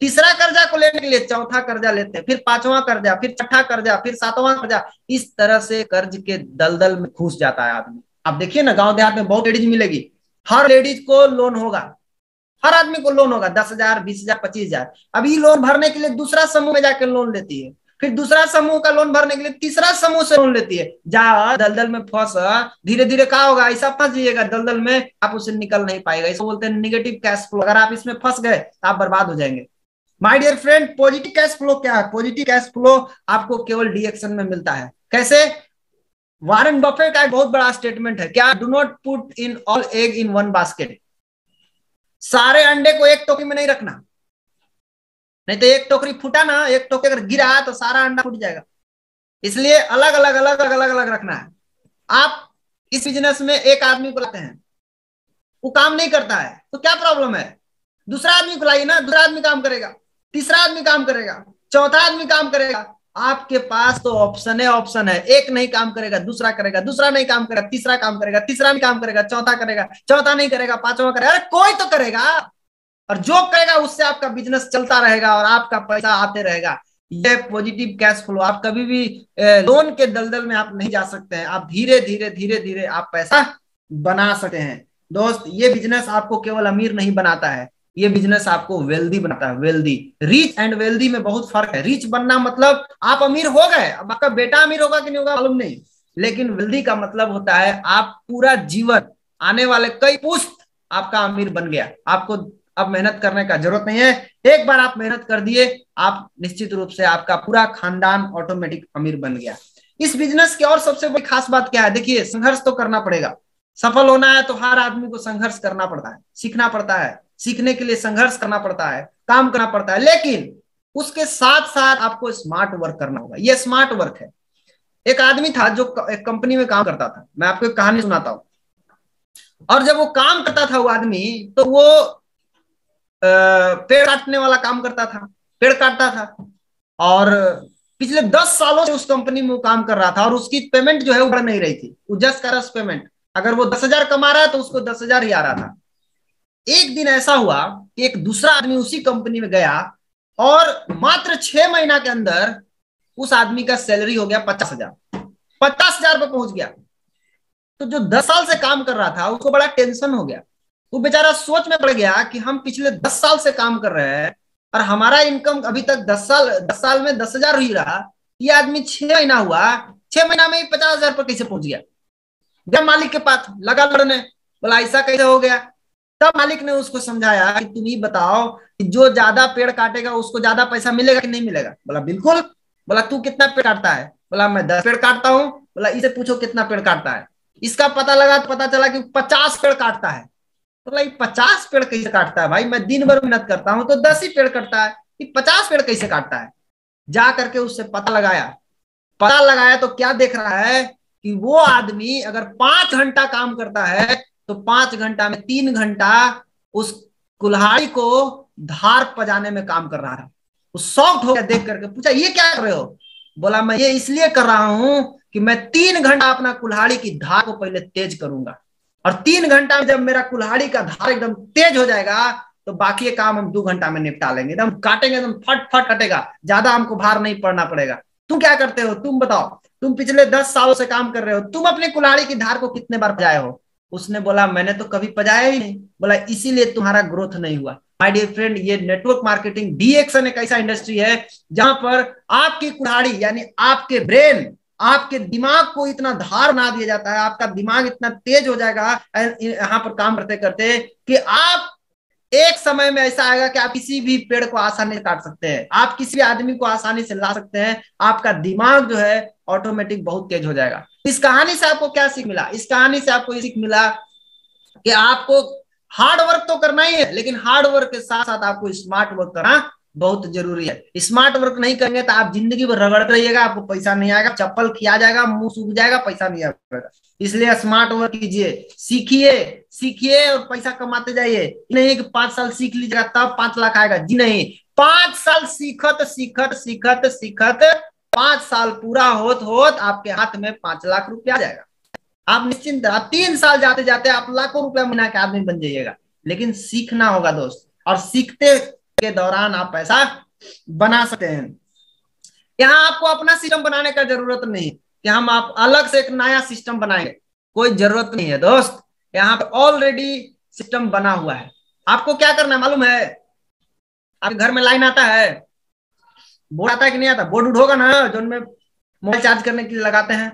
तीसरा कर्जा को लेने के लिए चौथा कर्जा लेते हैं, फिर 5वां कर्जा, फिर 6ठा कर्जा, फिर 7वां कर्जा। इस तरह से कर्ज के दलदल में घुस जाता है आदमी। आप देखिए ना, गांव देहात में बहुत लेडीज मिलेगी, हर लेडीज को लोन होगा, हर आदमी को लोन होगा, 10,000, 20,000, 25,000। अभी लोन भरने के लिए दूसरा समूह में जाकर लोन लेती है, फिर दूसरा समूह का लोन भरने के लिए तीसरा समूह से लोन लेती है। जा दलदल में फंस, धीरे धीरे क्या होगा, ऐसा फंस जाइएगा दलदल में, आप उससे निकल नहीं पाएगा। इसको बोलते हैं निगेटिव कैश फ्लो। अगर आप इसमें फंस गए तो आप बर्बाद हो जाएंगे। My dear friend, positive cash flow क्या है? पॉजिटिव कैश फ्लो आपको केवल डीएक्शन में मिलता है। कैसे? वॉरेन बफेट का एक बहुत बड़ा स्टेटमेंट है, क्या? Do not put in all egg in one basket. सारे अंडे को एक टोकरी में नहीं रखना, नहीं तो एक टोकरी फूटा ना, एक टोकरी अगर गिरा तो सारा अंडा फूट जाएगा। इसलिए अलग अलग अलग अलग अलग अलग रखना है। आप इस बिजनेस में एक आदमी को लाते हैं, वो काम नहीं करता है तो क्या प्रॉब्लम है? दूसरा आदमी को लाइए ना, दूसरा आदमी काम करेगा, तीसरा आदमी काम करेगा, चौथा आदमी काम करेगा। आपके पास तो ऑप्शन है, ऑप्शन है। एक नहीं काम करेगा, दूसरा करेगा, दूसरा नहीं काम करेगा, तीसरा काम करेगा, तीसरा नहीं काम करेगा, चौथा करेगा, चौथा नहीं करेगा, 5वां करेगा। अरे कोई तो करेगा, और जो करेगा उससे आपका बिजनेस चलता रहेगा और आपका पैसा आते रहेगा। ये पॉजिटिव कैश फ्लो। आप कभी भी लोन के दलदल में आप नहीं जा सकते हैं। आप धीरे धीरे धीरे धीरे आप पैसा बना सकते हैं। दोस्त, ये बिजनेस आपको केवल अमीर नहीं बनाता है, ये बिजनेस आपको वेल्दी बनाता है। वेल्दी, रिच एंड वेल्दी में बहुत फर्क है। रिच बनना मतलब आप अमीर हो गए, अब आपका बेटा अमीर होगा कि नहीं होगा मालूम नहीं, लेकिन वेल्दी का मतलब होता है आप पूरा जीवन, आने वाले कई पुश्त आपका अमीर बन गया। आपको अब मेहनत करने का जरूरत नहीं है। एक बार आप मेहनत कर दिए, आप निश्चित रूप से आपका पूरा खानदान ऑटोमेटिक अमीर बन गया। इस बिजनेस की और सबसे बड़ी खास बात क्या है? देखिए, संघर्ष तो करना पड़ेगा। सफल होना है तो हर आदमी को संघर्ष करना पड़ता है, सीखना पड़ता है। सीखने के लिए संघर्ष करना पड़ता है, काम करना पड़ता है, लेकिन उसके साथ साथ आपको स्मार्ट वर्क करना होगा। ये स्मार्ट वर्क है। एक आदमी था जो एक कंपनी में काम करता था, मैं आपको एक कहानी सुनाता हूं। और जब वो काम करता था वो आदमी, तो वो पेड़ काटने वाला काम करता था, पेड़ काटता था। और पिछले 10 सालों से उस कंपनी में वो काम कर रहा था, और उसकी पेमेंट जो है वो बढ़ नहीं रही थी। वो जस्ट करस पेमेंट, अगर वो 10,000 कमा रहा है तो उसको 10,000 ही आ रहा था। एक दिन ऐसा हुआ कि एक दूसरा आदमी उसी कंपनी में गया और मात्र 6 महीना के अंदर उस आदमी का सैलरी हो गया 50,000, 50,000 पे पहुंच गया। तो जो 10 साल से काम कर रहा था उसको बड़ा टेंशन हो गया। वो बेचारा सोच में पड़ गया कि हम पिछले 10 साल से काम कर रहे हैं और हमारा इनकम अभी तक 10 साल में 10,000 ही रहा। ये आदमी 6 महीना हुआ, 6 महीना में ही 50,000 पर कैसे पहुंच गया? जब मालिक के पास लगा लड़ने, बोला ऐसा कैसे हो गया? तब मालिक ने उसको समझाया कि तुम ही बताओ कि जो ज्यादा पेड़ काटेगा उसको ज्यादा पैसा मिलेगा कि नहीं मिलेगा? बोला बिल्कुल। बोला तू कितना पेड़ काटता है? बोला मैं 10 पेड़ काटता हूँ। बोला इसे पूछो कितना पेड़ काटता है। इसका पता लगा तो पता चला कि 50 पेड़ काटता है। तो बोला 50 पेड़ कैसे काटता है भाई? मैं दिन भर मेहनत करता हूँ तो 10 ही पेड़ कटता है, 50 पेड़ कैसे काटता है? जा करके उससे पता लगाया। पता लगाया तो क्या देख रहा है कि वो आदमी अगर 5 घंटा काम करता है तो 5 घंटा में 3 घंटा उस कुल्हाड़ी को धार पजाने में काम कर रहा है। वो शॉक्ड हो गया देख करके, पूछा ये क्या कर रहे हो? बोला मैं ये इसलिए कर रहा हूं कि मैं 3 घंटा अपना कुल्हाड़ी की धार को पहले तेज करूंगा और 3 घंटा में जब मेरा कुल्हाड़ी का धार एकदम तेज हो जाएगा तो बाकी ये काम हम 2 घंटा में निपटा लेंगे। एकदम काटेंगे, एकदम फट फट कटेगा, ज्यादा हमको भार नहीं पड़ना पड़ेगा। तुम क्या करते हो? तुम बताओ, तुम पिछले 10 सालों से काम कर रहे हो, तुम अपने कुल्हाड़ी की धार को कितने बार पजाए हो? उसने बोला मैंने तो कभी पजाया ही नहीं। बोला इसीलिए तुम्हारा ग्रोथ नहीं हुआ। माय डियर फ्रेंड, ये नेटवर्क मार्केटिंग डीएक्शन एक ऐसा इंडस्ट्री है जहां पर आपकी कुल्हाड़ी यानी आपके ब्रेन, आपके दिमाग को इतना धार बना दिया जाता है, आपका दिमाग इतना तेज हो जाएगा यहाँ पर काम करते करते कि आप एक समय में ऐसा आएगा कि आप किसी भी पेड़ को आसानी से काट सकते हैं, आप किसी भी आदमी को आसानी से ला सकते हैं। आपका दिमाग जो है ऑटोमेटिक बहुत तेज हो जाएगा। इस कहानी से आपको क्या सीख मिला? इस कहानी से आपको ये सीख मिला कि आपको हार्ड वर्क तो करना ही है, लेकिन हार्ड वर्क के साथ साथ आपको स्मार्ट वर्क करना बहुत जरूरी है। स्मार्ट वर्क नहीं करेंगे तो आप जिंदगी भर रगड़ते रहिएगा, आपको पैसा नहीं आएगा, चप्पल खिया जाएगा, मुंह सूख जाएगा, पैसा नहीं आएगा। इसलिए स्मार्ट वर्क कीजिए, सीखिए, सीखिए और पैसा कमाते जाइए। नहीं कि 5 साल सीख लीजिएगा तब 5 लाख आएगा, जी नहीं। 5 साल सीखत सीखत सीखत सीखत 5 साल पूरा होत होत आपके हाथ में 5 लाख रुपया आ जाएगा। आप निश्चिंत, आप 3 साल जाते जाते आप लाखों रुपया महीना के आदमी बन जाइएगा। लेकिन सीखना होगा दोस्त, और सीखते के दौरान आप पैसा बना सकते हैं। यहाँ आपको अपना सिस्टम बनाने का जरूरत नहीं कि हम आप अलग से एक नया सिस्टम बनाएंगे, कोई जरूरत नहीं है दोस्त। यहाँ पे ऑलरेडी सिस्टम बना हुआ है। आपको क्या करना है मालूम है? आपके घर में लाइन आता है, बोर्ड आता है कि नहीं आता? बोर्ड होगा ना जो उनमें मोबाइल चार्ज करने के लिए लगाते हैं।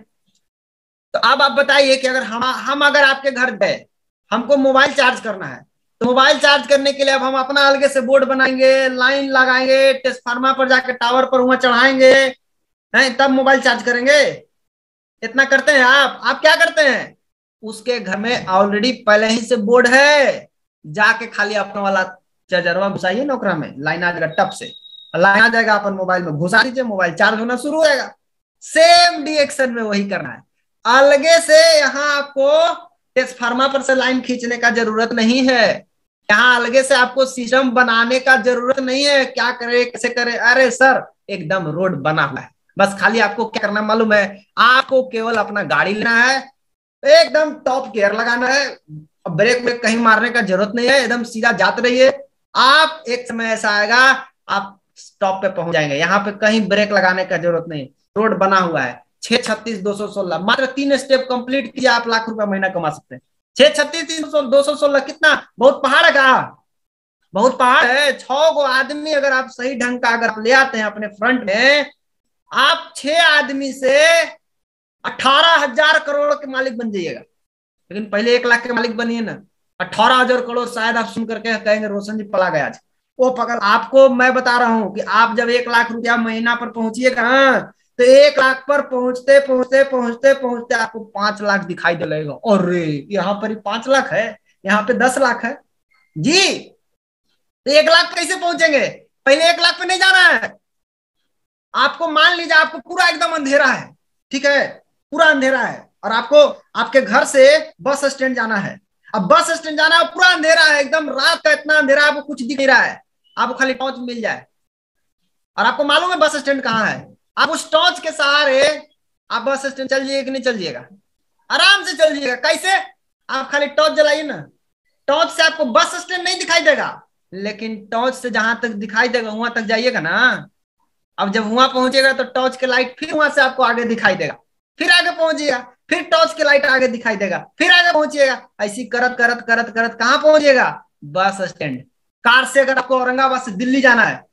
तो अब आप बताइए कि अगर हम अगर आपके घर गए, हमको मोबाइल चार्ज करना है, तो मोबाइल चार्ज करने के लिए अब हम अपना अलग से बोर्ड बनाएंगे, लाइन लगाएंगे, ट्रांसफार्मर पर जाके टावर पर वहां चढ़ाएंगे, हैं, तब मोबाइल चार्ज करेंगे। इतना करते हैं आप क्या करते हैं? उसके घर में ऑलरेडी पहले ही से बोर्ड है, जाके खाली अपना वाला चार्जरवा घुसाइए ना, ओकरा में लाइन आ जाएगा, टप से लाइन आ जाएगा, अपन मोबाइल में घुसा दीजिए, मोबाइल चार्ज होना शुरू हो जाएगा। सेम डिरेक्शन में वही करना है। अलगे से यहाँ आपको ट्रांसफार्मर पर से लाइन खींचने का जरूरत नहीं है। यहाँ अलगे से आपको सिस्टम बनाने का जरूरत नहीं है। क्या करे, कैसे करे? अरे सर एकदम रोड बना हुआ है, बस खाली आपको क्या करना मालूम है? आपको केवल अपना गाड़ी लेना है, एकदम टॉप गियर लगाना है, ब्रेक व्रेक कहीं मारने का जरूरत नहीं है, एकदम सीधा जाते रहिए। आप एक समय ऐसा आएगा आप स्टॉप पे पहुंच जाएंगे। यहाँ पे कहीं ब्रेक लगाने का जरूरत नहीं, रोड बना हुआ है। 636-216 मात्र 3 स्टेप कंप्लीट किया, आप लाख रुपया महीना कमा सकते हैं। 636-216 कितना? बहुत पहाड़ है का? बहुत पहाड़ है। 6 गो आदमी अगर आप सही ढंग का अगर ले आते हैं अपने फ्रंट में, आप 6 आदमी से 18,000 करोड़ के मालिक बन जाइएगा। लेकिन पहले 1 लाख के मालिक बनिए ना। 18,000 करोड़ शायद आप सुन करके कहेंगे रोशन जी पला गया आज। वो पकड़, आपको मैं बता रहा हूं कि आप जब 1 लाख रुपया महीना पर पहुंचिएगा तो 1 लाख पर पहुंचते पहुंचते पहुंचते पहुंचते आपको 5 लाख दिखाई दे लगेगा। अरे यहाँ पर ही 5 लाख है, यहाँ पे 10 लाख है जी। तो 1 लाख कैसे पहुंचेंगे? पहले 1 लाख पे नहीं जाना है आपको। मान लीजिए आपको पूरा एकदम अंधेरा है, ठीक है, पूरा अंधेरा है, और आपको आपके घर से बस स्टैंड जाना है। अब बस स्टैंड जाना है, पूरा अंधेरा है, एकदम रात का इतना अंधेरा, आपको कुछ दिख नहीं रहा है, आपको खाली टॉर्च मिल जाए, और आपको मालूम है बस स्टैंड कहाँ है। आप उस टॉर्च के सहारे आप बस स्टैंड चल जाइएगा कि नहीं चल जाइएगा? आराम से चल जाइएगा। कैसे? आप खाली टॉर्च जलाइए ना, टॉर्च से आपको बस स्टैंड नहीं दिखाई देगा, लेकिन टॉर्च से जहां तक दिखाई देगा वहां तक जाइएगा ना। अब जब वहां पहुंचेगा तो टॉर्च के लाइट फिर वहां से आपको आगे दिखाई देगा, फिर आगे पहुंचिएगा, फिर टॉर्च के लाइट आगे दिखाई देगा, फिर आगे पहुंचिएगा, ऐसी करत करत करत करत कहां पहुंचेगा? Bus stand. कार से अगर आपको औरंगाबाद से दिल्ली जाना है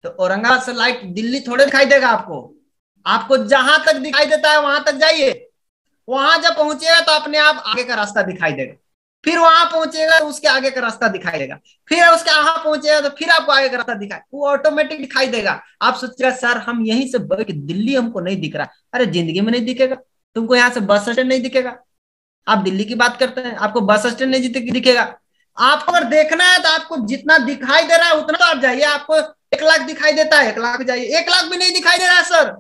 तो औरंगाबाद से लाइट दिल्ली थोड़े दिखाई देगा आपको, आपको जहां तक दिखाई देता है वहां तक जाइए, वहां जब पहुंचेगा तो अपने आप आगे का रास्ता दिखाई देगा, फिर वहां पहुंचेगा तो उसके आगे का रास्ता दिखाई देगा, फिर उसके आगे पहुंचेगा तो फिर आपको आगे का रास्ता दिखाई, वो ऑटोमेटिक दिखाई देगा। आप सोचिएगा सर हम यहीं से बैठ के दिल्ली हमको नहीं दिख रहा, अरे जिंदगी में नहीं दिखेगा तुमको, यहाँ से बस स्टैंड नहीं दिखेगा। आप दिल्ली की बात करते हैं, आपको बस स्टैंड नहीं दिखेगा। आपको अगर देखना है तो आपको जितना दिखाई दे रहा है उतना तो आप जाइए, आपको 1 लाख दिखाई देता है 1 लाख जाइए, 1 लाख भी नहीं दिखाई दे रहा है सर,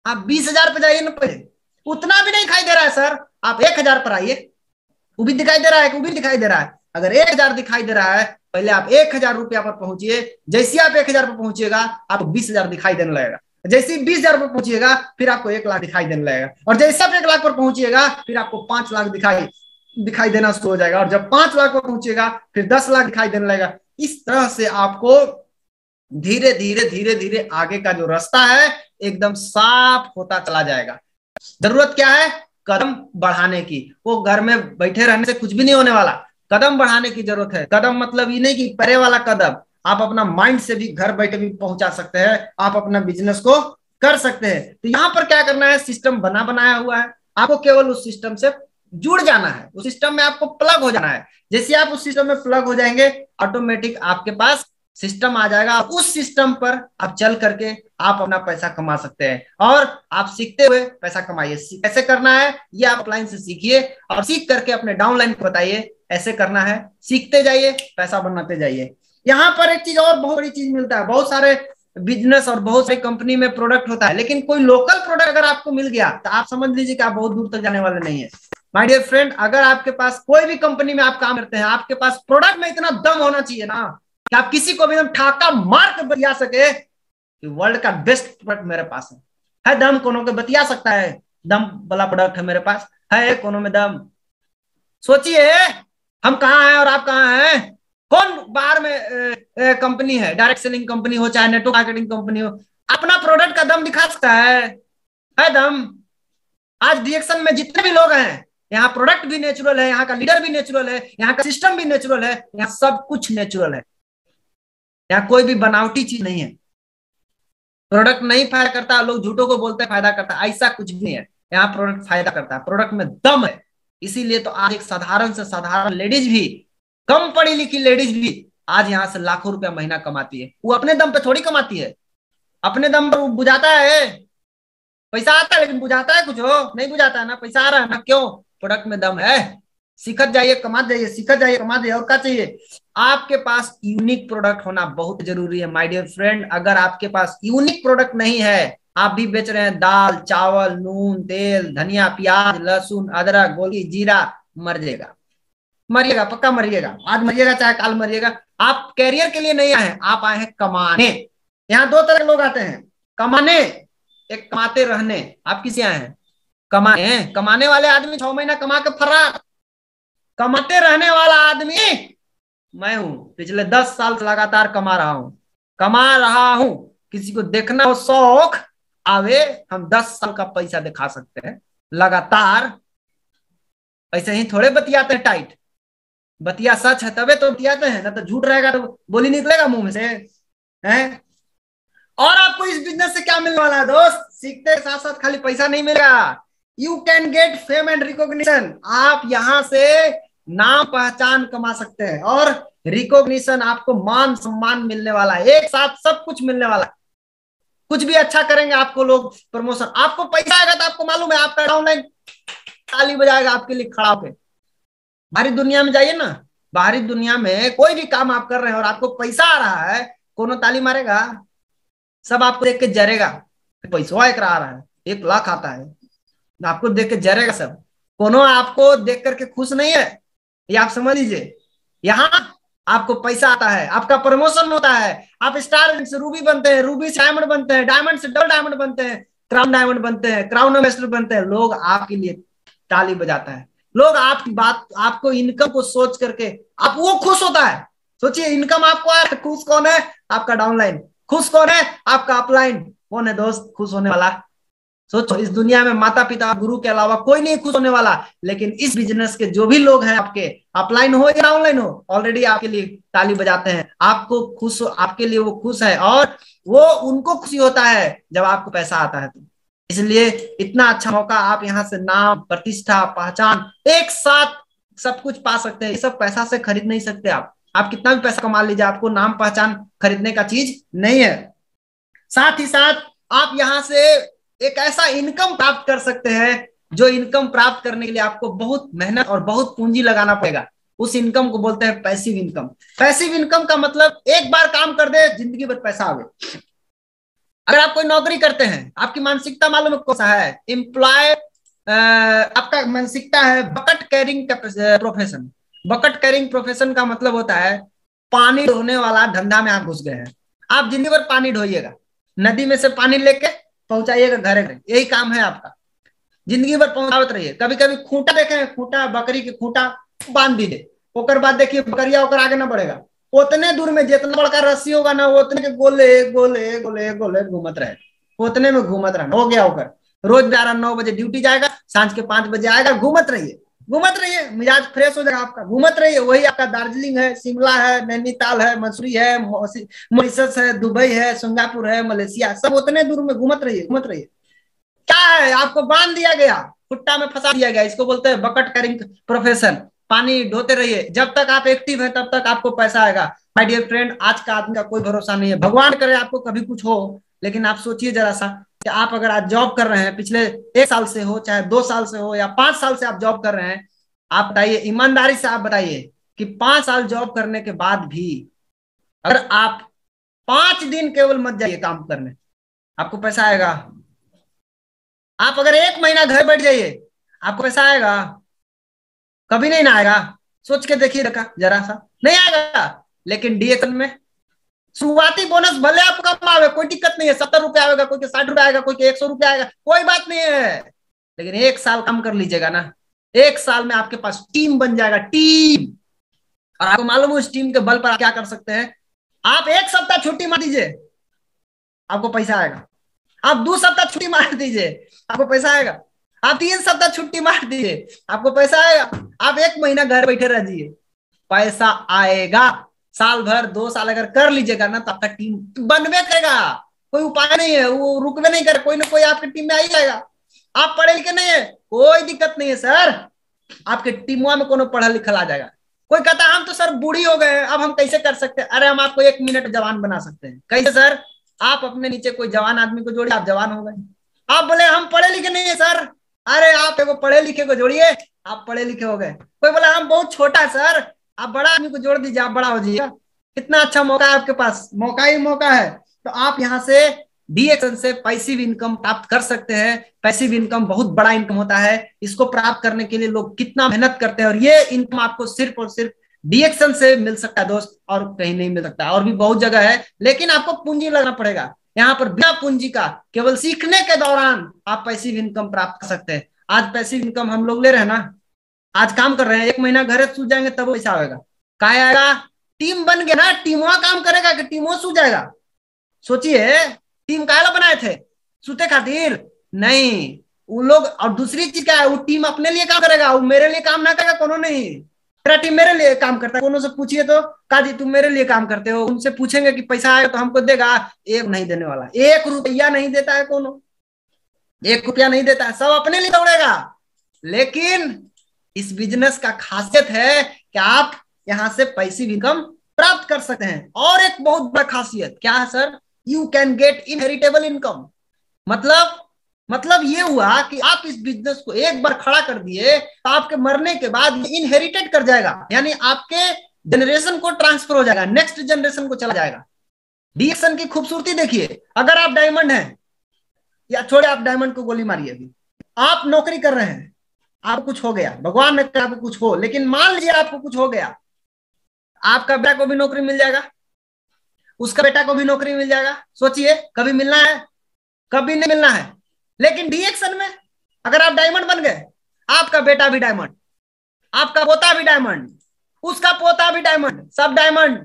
आप 20,000 पे जाइए ना पहले, उतना भी नहीं दिखाई दे रहा है सर, आप 1,000 पर आइए, वो भी दिखाई दे रहा है, वो भी दिखाई दे रहा है। अगर 1,000 दिखाई दे रहा है, पहले आप 1,000 रुपया पर पहुंचिए, जैसे आप 1,000 पर पहुंचिएगा आपको 20,000 दिखाई देने लगेगा, जैसे ही 20,000 पर पहुंचिएगा फिर आपको 1 लाख दिखाई देने लगेगा, और जैसे आप 1 लाख पर पहुंचिएगा फिर आपको 5 लाख दिखाई देना शुरू हो जाएगा, और जब 5 लाख पर पहुंचिएगा फिर 10 लाख दिखाई देने लगेगा। इस तरह से आपको धीरे धीरे धीरे धीरे आगे का जो रास्ता है एकदम साफ होता चला जाएगा। जरूरत क्या है? कदम बढ़ाने की। वो घर में बैठे रहने से कुछ भी नहीं होने वाला, कदम बढ़ाने की जरूरत है। कदम मतलब ये नहीं कि परे वाला कदम, आप अपना माइंड से भी घर बैठे भी पहुंचा सकते हैं, आप अपना बिजनेस को कर सकते हैं। तो यहाँ पर क्या करना है, सिस्टम बनाया हुआ है, आपको केवल उस सिस्टम से जुड़ जाना है, उस सिस्टम में आपको प्लग हो जाना है। जैसे आप उस सिस्टम में प्लग हो जाएंगे ऑटोमेटिक आपके पास सिस्टम आ जाएगा, उस सिस्टम पर आप चल करके आप अपना पैसा कमा सकते हैं, और आप सीखते हुए पैसा कमाइए। कैसे करना है ये आप ऑफलाइन से सीखिए, और सीख करके अपने डाउनलाइन को बताइए ऐसे करना है, सीखते जाइए पैसा बनाते जाइए। यहाँ पर एक चीज और बहुत बड़ी चीज मिलता है, बहुत सारे बिजनेस और बहुत सारी कंपनी में प्रोडक्ट होता है, लेकिन कोई लोकल प्रोडक्ट अगर आपको मिल गया तो आप समझ लीजिए कि आप बहुत दूर तक जाने वाले नहीं है। माय डियर फ्रेंड, अगर आपके पास कोई भी कंपनी में आप काम करते हैं, आपके पास प्रोडक्ट में इतना दम होना चाहिए ना कि आप किसी को भी एकदम ठाका मार कर बतिया सके कि वर्ल्ड का बेस्ट प्रोडक्ट मेरे पास है दम कोनो के बतिया सकता है, दम वाला प्रोडक्ट है मेरे पास, है कोनो में दम। सोचिए हम कहाँ हैं और आप कहाँ हैं, कौन बाहर में कंपनी है, डायरेक्ट सेलिंग कंपनी हो चाहे नेटवर्क मार्केटिंग कंपनी हो, अपना प्रोडक्ट का दम दिखा सकता है दम। आज डिएक्शन में जितने भी लोग हैं, यहाँ प्रोडक्ट भी नेचुरल है, यहाँ का लीडर भी नेचुरल है, यहाँ का सिस्टम भी नेचुरल है, यहाँ सब कुछ नेचुरल है, यहाँ कोई भी बनावटी चीज नहीं है। प्रोडक्ट नहीं फायदा करता, लोग झूठों को बोलते हैं फायदा करता, ऐसा कुछ भी नहीं है, यहाँ प्रोडक्ट फायदा करता है, प्रोडक्ट में दम है। इसीलिए तो आज एक साधारण से साधारण लेडीज भी, कम पढ़ी लिखी लेडीज भी आज यहाँ से लाखों रुपया महीना कमाती है। वो अपने दम पे थोड़ी कमाती है, अपने दम पर बुझाता है, पैसा आता है लेकिन बुझाता है कुछ हो नहीं, बुझाता है ना, पैसा आ रहा है ना, क्यों? प्रोडक्ट में दम है। सीखत जाइए कमा जाइए, सीखत जाइए कमा जाइए। और क्या चाहिए? आपके पास यूनिक प्रोडक्ट होना बहुत जरूरी है माय डियर फ्रेंड। अगर आपके पास यूनिक प्रोडक्ट नहीं है, आप भी बेच रहे हैं दाल चावल नून तेल धनिया प्याज लहसुन अदरक गोली जीरा, मर जाएगा, मरिएगा, पक्का मरिएगा, आज मरिएगा चाहे कल मरिएगा। आप कैरियर के लिए नहीं आए हैं, आप आए हैं कमाने। यहाँ 2 तरह के लोग आते हैं, कमाने, एक कमाते रहने। आप किसे आए हैं? कमाने। कमाने वाले आदमी 6 महीना कमा के फरार, कमाते रहने वाला आदमी मैं हूं, पिछले 10 साल से लगातार कमा रहा हूं। किसी को देखना हो शौक आवे, हम 10 साल का पैसा दिखा सकते हैं लगातार। ऐसे ही थोड़े बतियाते हैं टाइट, बतिया सच है तबे तो बतियाते हैं, ना तो झूठ रहेगा तो बोली निकलेगा मुंह में से है। और आपको इस बिजनेस से क्या मिलने वाला है दोस्त? सीखते साथ साथ खाली पैसा नहीं मिलेगा, you can get fame and recognition. आप यहां से नाम पहचान कमा सकते हैं, और रिकॉग्निशन आपको मान सम्मान मिलने वाला है, एक साथ सब कुछ मिलने वाला है। कुछ भी अच्छा करेंगे आपको लोग प्रमोशन, आपको पैसा आएगा तो आपको मालूम है आपका डाउनलाइन ताली बजाएगा आपके लिए खड़ा होकर। बाहरी दुनिया में जाइए ना, बाहरी दुनिया में कोई भी काम आप कर रहे हैं और आपको पैसा आ रहा है, कोनो ताली मारेगा? सब आपको देख के जरेगा, पैसा एक आ रहा है 1 लाख आता है, आपको देख के जरेगा सब, कोनो आपको देख करके खुश नहीं है, ये आप समझ लीजिए। यहाँ आपको पैसा आता है, आपका प्रमोशन होता है, आप स्टार से रूबी बनते हैं, रूबी से डायमंड बनते हैं, डायमंड से डबल डायमंड बनते हैं, क्राउन डायमंड बनते हैं, क्राउन एम्बेसडर बनते हैं, लोग आपके लिए ताली बजाता है। लोग आपकी बात, आपको इनकम को सोच करके आप वो खुश होता है। सोचिए इनकम आपको आ रहा है, खुश कौन है? आपका डाउनलाइन। खुश कौन है? आपका अपलाइन। कौन है दोस्त खुश होने वाला? सोचो, इस दुनिया में माता पिता गुरु के अलावा कोई नहीं खुश होने वाला। लेकिन इस बिजनेस के जो भी लोग हैं, आपके अपलाइन हो या ऑनलाइन हो, ऑलरेडी आपके लिए ताली बजाते हैं। आपको खुश, आपके लिए वो खुश है, और वो उनको खुशी होता है जब आपको पैसा आता है। तो इसलिए इतना अच्छा मौका, आप यहाँ से नाम, प्रतिष्ठा, पहचान एक साथ सब कुछ पा सकते हैं। ये सब पैसा से खरीद नहीं सकते। आप कितना भी पैसा कमा लीजिए, आपको नाम पहचान खरीदने का चीज नहीं है। साथ ही साथ आप यहाँ से एक ऐसा इनकम प्राप्त कर सकते हैं, जो इनकम प्राप्त करने के लिए आपको बहुत मेहनत और बहुत पूंजी लगाना पड़ेगा। उस इनकम को बोलते हैं पैसिव इनकम। पैसिव इनकम का मतलब एक बार काम कर दे, जिंदगी भर पैसा आवे। अगर आप कोई नौकरी करते हैं, आपकी मानसिकता मालूम है कौन सा है? एम्प्लॉय, आपका मानसिकता है bucket carrying profession. Bucket carrying profession का मतलब होता है पानी ढोने वाला धंधा में आप घुस गए हैं। आप जिंदगी भर पानी ढोइएगा, नदी में से पानी लेके पहुंचाइएगा घर घर, यही काम है आपका। जिंदगी भर पहुंचावत रहिए। कभी कभी खूंटा देखे हैं, खूंटा, बकरी के खूंटा बांध दीजिए, ओकर बाद देखिए बकरिया ओकर आगे ना बढ़ेगा। उतने दूर में जितना बड़का रस्सी होगा ना, उतने के गोले गोले गोले गोले घूमत रहे, उतने में घूमत रहना। हो गया होकर रोज 11-9 बजे ड्यूटी जाएगा, सांझ के 5 बजे आएगा। घूमत रहिए, घूमत रहिए, मिजाज फ्रेश हो जाएगा आपका। घूमत रहिए, वही आपका दार्जिलिंग है, शिमला है, नैनीताल है, मसूरी है, मॉरिशस है, दुबई है, सिंगापुर है, मलेशिया, सब उतने दूर में घूमत रहिए, घूमत रहिए। क्या है, आपको बांध दिया गया, खुट्टा में फंसा दिया गया। इसको बोलते हैं बकेट कैरिंग प्रोफेशन। पानी ढोते रहिए, जब तक आप एक्टिव है तब तक आपको पैसा आएगा। माय डियर फ्रेंड, आज का आदमी का कोई भरोसा नहीं है। भगवान करे आपको कभी कुछ हो, लेकिन आप सोचिए जरा सा कि आप अगर आज जॉब कर रहे हैं, पिछले 1 साल से हो, चाहे 2 साल से हो, या 5 साल से आप जॉब कर रहे हैं, आप बताइए ईमानदारी से, आप बताइए कि 5 साल जॉब करने के बाद भी अगर आप 5 दिन केवल मत जाइए काम करने, आपको पैसा आएगा? आप अगर 1 महीना घर बैठ जाइए, आपको पैसा आएगा? कभी नहीं ना आएगा। सोच के देखिए जरा सा, नहीं आएगा। लेकिन डीएसएन में शुरुआती बोनस भले आप कम आवे, कोई दिक्कत नहीं है, 70 रुपया आएगा, कोई के 60 रुपया आएगा, कोई के 100 रुपया आएगा, कोई बात नहीं है। लेकिन 1 साल काम कर लीजिएगा ना, 1 साल में आपके पास टीम बन जाएगा, टीम। और आपको मालूम है उस टीम के बल पर आप क्या कर सकते हैं? आप 1 सप्ताह छुट्टी मार दीजिए, आपको पैसा आएगा। आप 2 सप्ताह छुट्टी मार दीजिए, आपको पैसा आएगा। आप 3 सप्ताह छुट्टी मार दीजिए, आपको पैसा आएगा। आप 1 महीना घर बैठे रह जाइए, पैसा आएगा। साल भर 2 साल अगर कर लीजिएगा ना, तो आपका टीम बनवे करेगा। कोई उपाय नहीं है, वो रुकवे नहीं करे, कोई ना कोई आपकी टीम में आ ही जाएगा। आप पढ़े लिखे नहीं है, कोई दिक्कत नहीं है सर, आपके टीमवा में कोनो पढ़ा लिखा आ जाएगा। कोई कहता है हम तो सर बूढ़ी हो गए, अब हम कैसे कर सकते हैं? अरे हम आपको 1 मिनट जवान बना सकते हैं। कैसे सर? आप अपने नीचे कोई जवान आदमी को जोड़िए, आप जवान हो गए। आप बोले हम पढ़े लिखे नहीं है सर, अरे आप एगो पढ़े लिखे को जोड़िए, आप पढ़े लिखे हो गए। कोई बोला हम बहुत छोटा है सर, आप बड़ा आदमी को जोड़ दीजिए, आप बड़ा हो जाइएगा। कितना अच्छा मौका है आपके पास, मौका ही मौका है। तो आप यहाँ से डीएक्सन से पैसिव इनकम प्राप्त कर सकते हैं। पैसिव इनकम बहुत बड़ा इनकम होता है। इसको प्राप्त करने के लिए लोग कितना मेहनत करते हैं, और ये इनकम आपको सिर्फ और सिर्फ डीएक्सन से मिल सकता है दोस्त, और कहीं नहीं मिल सकता। और भी बहुत जगह है, लेकिन आपको पूंजी लगाना पड़ेगा। यहाँ पर बिना पूंजी का केवल सीखने के दौरान आप पैसिव इनकम प्राप्त कर सकते हैं। आज पैसिव इनकम हम लोग ले रहे हैं ना, आज काम कर रहे हैं, 1 महीना घर सूझ जाएंगे तब पैसा आएगा। क्या आएगा? टीम बन गया ना, टीमवा काम करेगा कि टीमो सूझ जाएगा? सोचिए, टीम काहे बनाए थे? सूते खातिर नहीं, वो लोग। और दूसरी चीज क्या है, वो टीम अपने लिए काम करेगा, वो मेरे लिए काम ना करेगा। कोनो नहीं, मेरा टीम मेरे लिए काम करता है। कोनो से पूछिए तो काजी तुम मेरे लिए काम करते हो, उनसे पूछेंगे कि पैसा आएगा तो हमको देगा, एक नहीं देने वाला, 1 रुपया नहीं देता है कोनो, 1 रुपया नहीं देता है, सब अपने लिए दौड़ेगा। लेकिन इस बिजनेस का खासियत है कि आप यहां से पैसिव इनकम प्राप्त कर सकते हैं। और एक बहुत बड़ा खासियत क्या है sir? You can get inheritable income. मतलब ये हुआ कि आप इस बिजनेस को एक बार खड़ा कर दिए तो आपके मरने के बाद इनहेरिटेड कर जाएगा, यानी आपके जनरेशन को ट्रांसफर हो जाएगा, नेक्स्ट जनरेशन को चला जाएगा। डीएक्सन की खूबसूरती देखिए। अगर आप डायमंड हैं, या छोड़े आप डायमंड को गोली मारिए, अभी आप नौकरी कर रहे हैं, आपको कुछ हो गया, भगवान ने कहा आपको कुछ हो, लेकिन मान लीजिए आपको कुछ हो गया, आपका बेटा को भी नौकरी मिल जाएगा, उसका बेटा को भी नौकरी मिल जाएगा। सोचिए, कभी मिलना है? कभी नहीं मिलना है। लेकिन डीएक्सन में अगर आप डायमंड बन गए, आपका बेटा भी डायमंड, आपका पोता भी डायमंड, उसका पोता भी डायमंड, सब डायमंड।